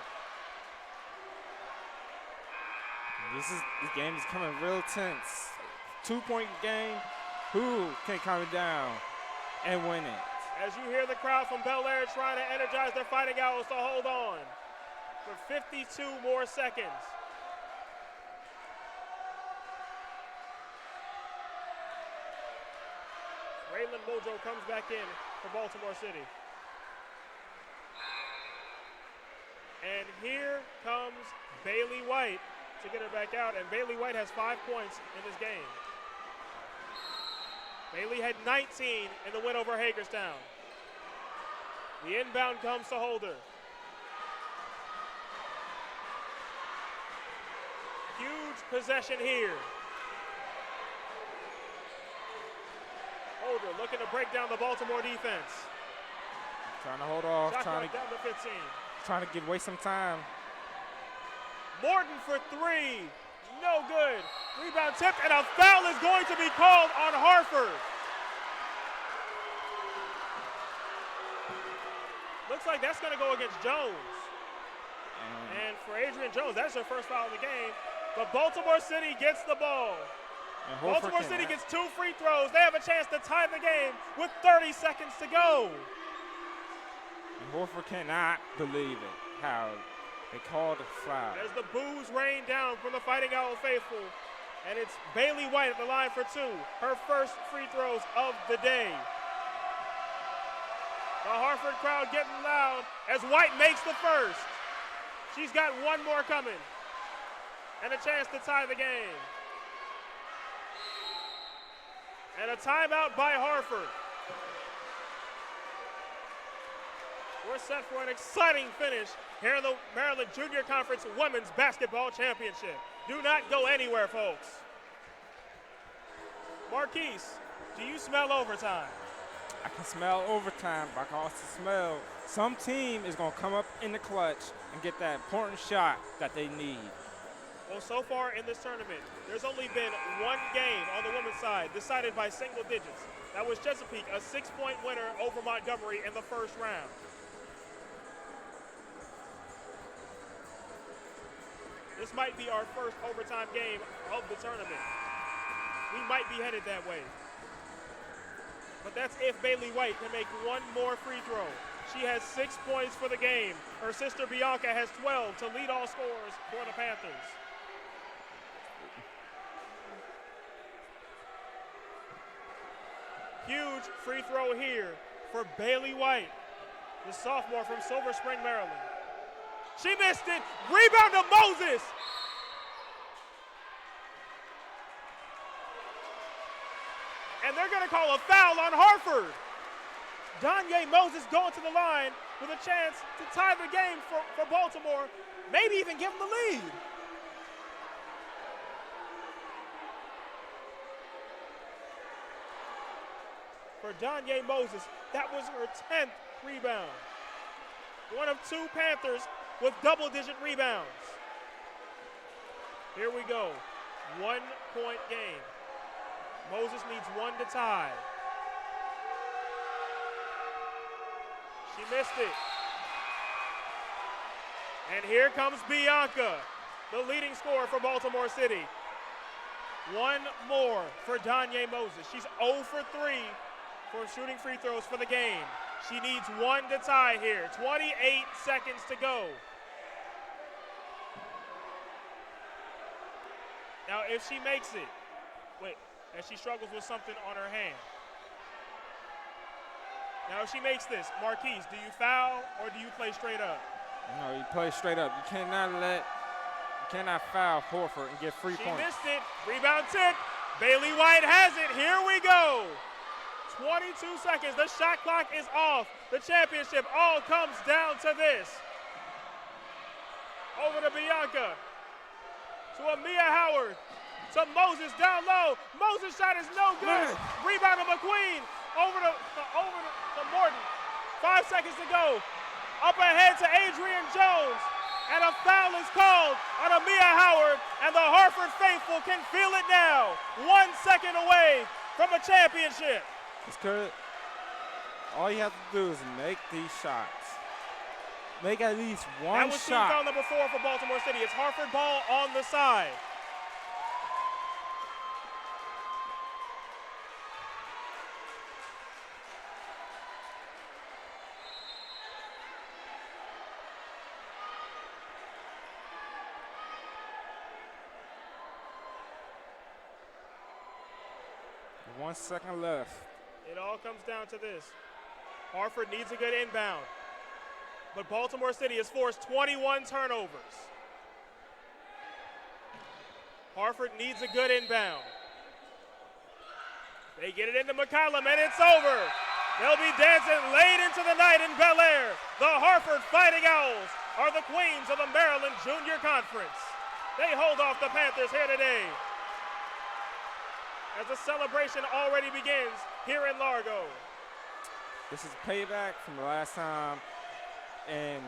This game is coming real tense. 2-point game. Who can come down and win it? As you hear the crowd from Bel Air trying to energize their Fighting Owls to hold on for 52 more seconds. Raylan Mojo comes back in for Baltimore City. And here comes Bailey White to get her back out, and Bailey White has 5 points in this game. Bailey had 19 in the win over Hagerstown. The inbound comes to Holder. Huge possession here. Holder looking to break down the Baltimore defense. Trying to hold off, Shot trying clock down to 15. to give away some time. Morton for 3. No good. Rebound tipped, and a foul is going to be called on Harford. Looks like that's going to go against Jones. And for Adrian Jones, that's her first foul of the game. But Baltimore City gets the ball. Baltimore City gets 2 free throws. They have a chance to tie the game with 30 seconds to go. And Harford cannot believe it, how They called a foul. As the boos rain down from the Fighting Owl faithful, and it's Bailey White at the line for 2, her first free throws of the day. The Harford crowd getting loud as White makes the first. She's got one more coming and a chance to tie the game. And a timeout by Harford. We're set for an exciting finish here in the Maryland Junior Conference Women's Basketball Championship. Do not go anywhere, folks. Marquise, do you smell overtime? I can smell overtime, but I can also smell some team is going to come up in the clutch and get that important shot that they need. Well, so far in this tournament, there's only been one game on the women's side decided by single digits. That was Chesapeake, a 6-point winner over Montgomery in the first round. This might be our first overtime game of the tournament. We might be headed that way. But that's if Bailey White can make one more free throw. She has 6 points for the game. Her sister Bianca has 12 to lead all scorers for the Panthers. Huge free throw here for Bailey White, the sophomore from Silver Spring, Maryland. She missed it. Rebound to Moses. And they're going to call a foul on Harford. Danye Moses going to the line with a chance to tie the game for Baltimore, maybe even give them the lead. For Danye Moses, that was her 10th rebound. One of 2 Panthers with double-digit rebounds. Here we go. 1-point game. Moses needs 1 to tie. She missed it. And here comes Bianca, the leading scorer for Baltimore City. 1 more for Danye Moses. She's 0 for 3 for shooting free throws for the game. She needs 1 to tie here. 28 seconds to go. Now, if she makes it, as she struggles with something on her hand. Now, if she makes this, Marquise, do you foul or do you play straight up? No, you play straight up. You cannot foul Harford and get free points. She missed it. Rebound tip. Bailey White has it. Here we go. 22 seconds. The shot clock is off. The championship all comes down to this. Over to Bianca. To Amia Howard. To Moses down low. Moses' shot is no good. Rebound to McQueen. Over to Morton. 5 seconds to go. Up ahead to Adrian Jones. And a foul is called on Amia Howard. And the Harford faithful can feel it now. 1 second away from a championship. It's good. All you have to do is make these shots. Make at least one shot. That was shot. foul number 4 for Baltimore City. It's Harford ball on the side. One second left. It all comes down to this. Harford needs a good inbound. But Baltimore City has forced 21 turnovers. Harford needs a good inbound. They get it into McCollum, and it's over. They'll be dancing late into the night in Bel Air. The Harford Fighting Owls are the queens of the Maryland Junior Conference. They hold off the Panthers here today, as the celebration already begins here in Largo. This is payback from the last time. And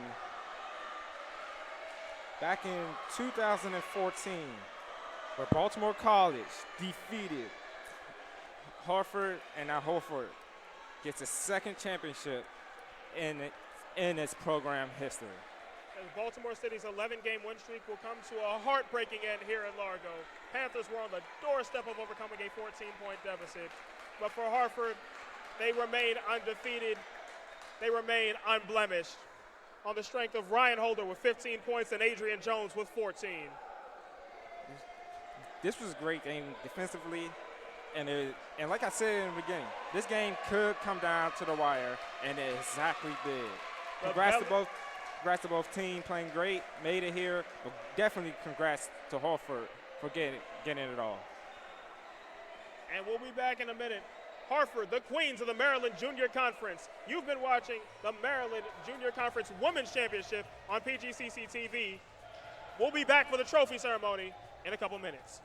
back in 2014, where Baltimore College defeated Harford, and now Harford gets a second championship in its program history. As Baltimore City's 11-game win streak will come to a heartbreaking end here in Largo. Panthers were on the doorstep of overcoming a 14-point deficit. But for Harford, they remain undefeated. They remain unblemished. on the strength of Ryan Holder with 15 points and Adrian Jones with 14. This was a great game defensively, and like I said in the beginning, this game could come down to the wire, and it exactly did. Congrats to both teams playing great, made it here, but definitely congrats to Harford for getting it all. And we'll be back in a minute. Harford, the queens of the Maryland Junior Conference. You've been watching the Maryland Junior Conference Women's Championship on PGCC TV. We'll be back for the trophy ceremony in a couple minutes.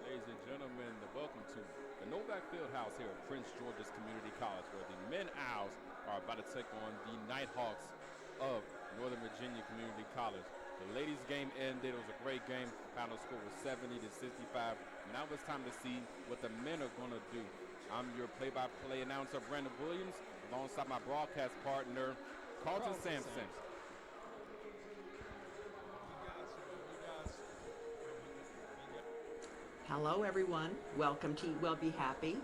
Ladies and gentlemen, welcome to the Novak Fieldhouse here at Prince George's Community College, where the men Owls are about to take on the Nighthawks of Northern Virginia Community College. The ladies' game ended. It was a great game. Final score was 70-65. Now it's time to see what the men are going to do. I'm your play-by-play announcer, Brandon Williams, alongside my broadcast partner, Carlton Sampson. Hello, everyone. Welcome to Eat Well, Be Happy.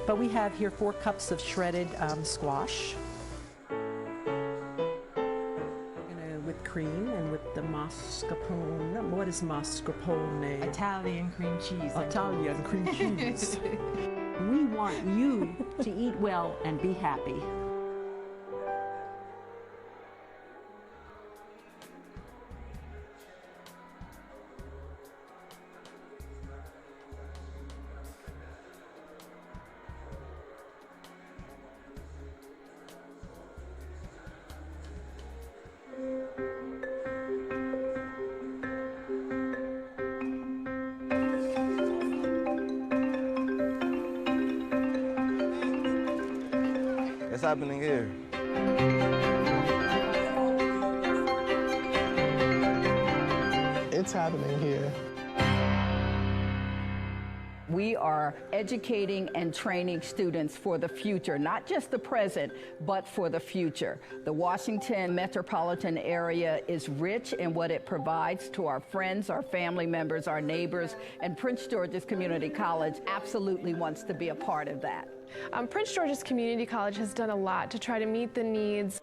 But we have here 4 cups of shredded squash. With cream and with the mascarpone. What is mascarpone? Italian cream cheese. Italian cream cheese. We want you to eat well and be happy. What's happening here? It's happening here. We are educating and training students for the future, not just the present, but for the future. The Washington metropolitan area is rich in what it provides to our friends, our family members, our neighbors, and Prince George's Community College absolutely wants to be a part of that. Prince George's Community College has done a lot to try to meet the needs.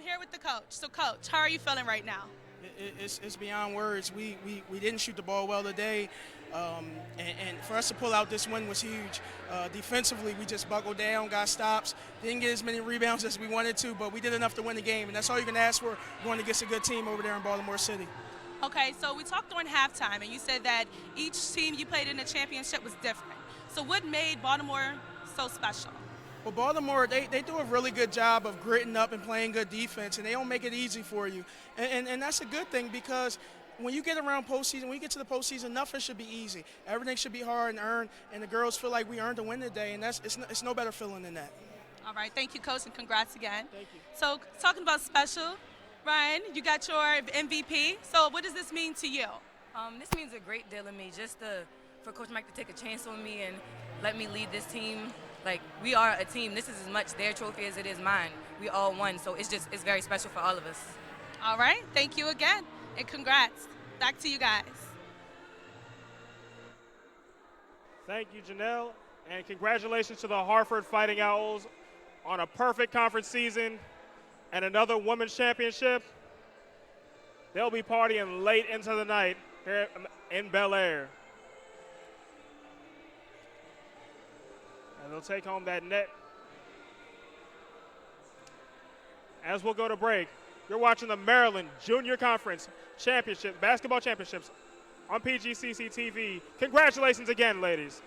here with the coach. So, Coach, how are you feeling right now? It's beyond words. We didn't shoot the ball well today, and for us to pull out this win was huge. Defensively, we just buckled down, got stops, didn't get as many rebounds as we wanted to, but we did enough to win the game, and that's all you can ask for going against a good team over there in Baltimore City. Okay, so we talked during halftime, and you said that each team you played in the championship was different. So what made Baltimore so special? Well, Baltimore, they do a really good job of gritting up and playing good defense, and they don't make it easy for you. And that's a good thing, because when you get around postseason, when you get to the postseason, nothing should be easy. Everything should be hard and earned, and the girls feel like we earned a win today, and it's no better feeling than that. All right, thank you, Coach, and congrats again. Thank you. So talking about special, Ryan, you got your MVP. So what does this mean to you? This means a great deal to me, just for Coach Mike to take a chance on me and let me lead this team. Like, we are a team. This is as much their trophy as it is mine. We all won, so it's very special for all of us. All right, thank you again, and congrats. Back to you guys. Thank you, Janelle, and congratulations to the Harford Fighting Owls on a perfect conference season and another women's championship. They'll be partying late into the night here in Bel Air. And they'll take home that net. As we'll go to break, you're watching the Maryland Junior Conference Championship, basketball championships on PGCC TV. Congratulations again, ladies.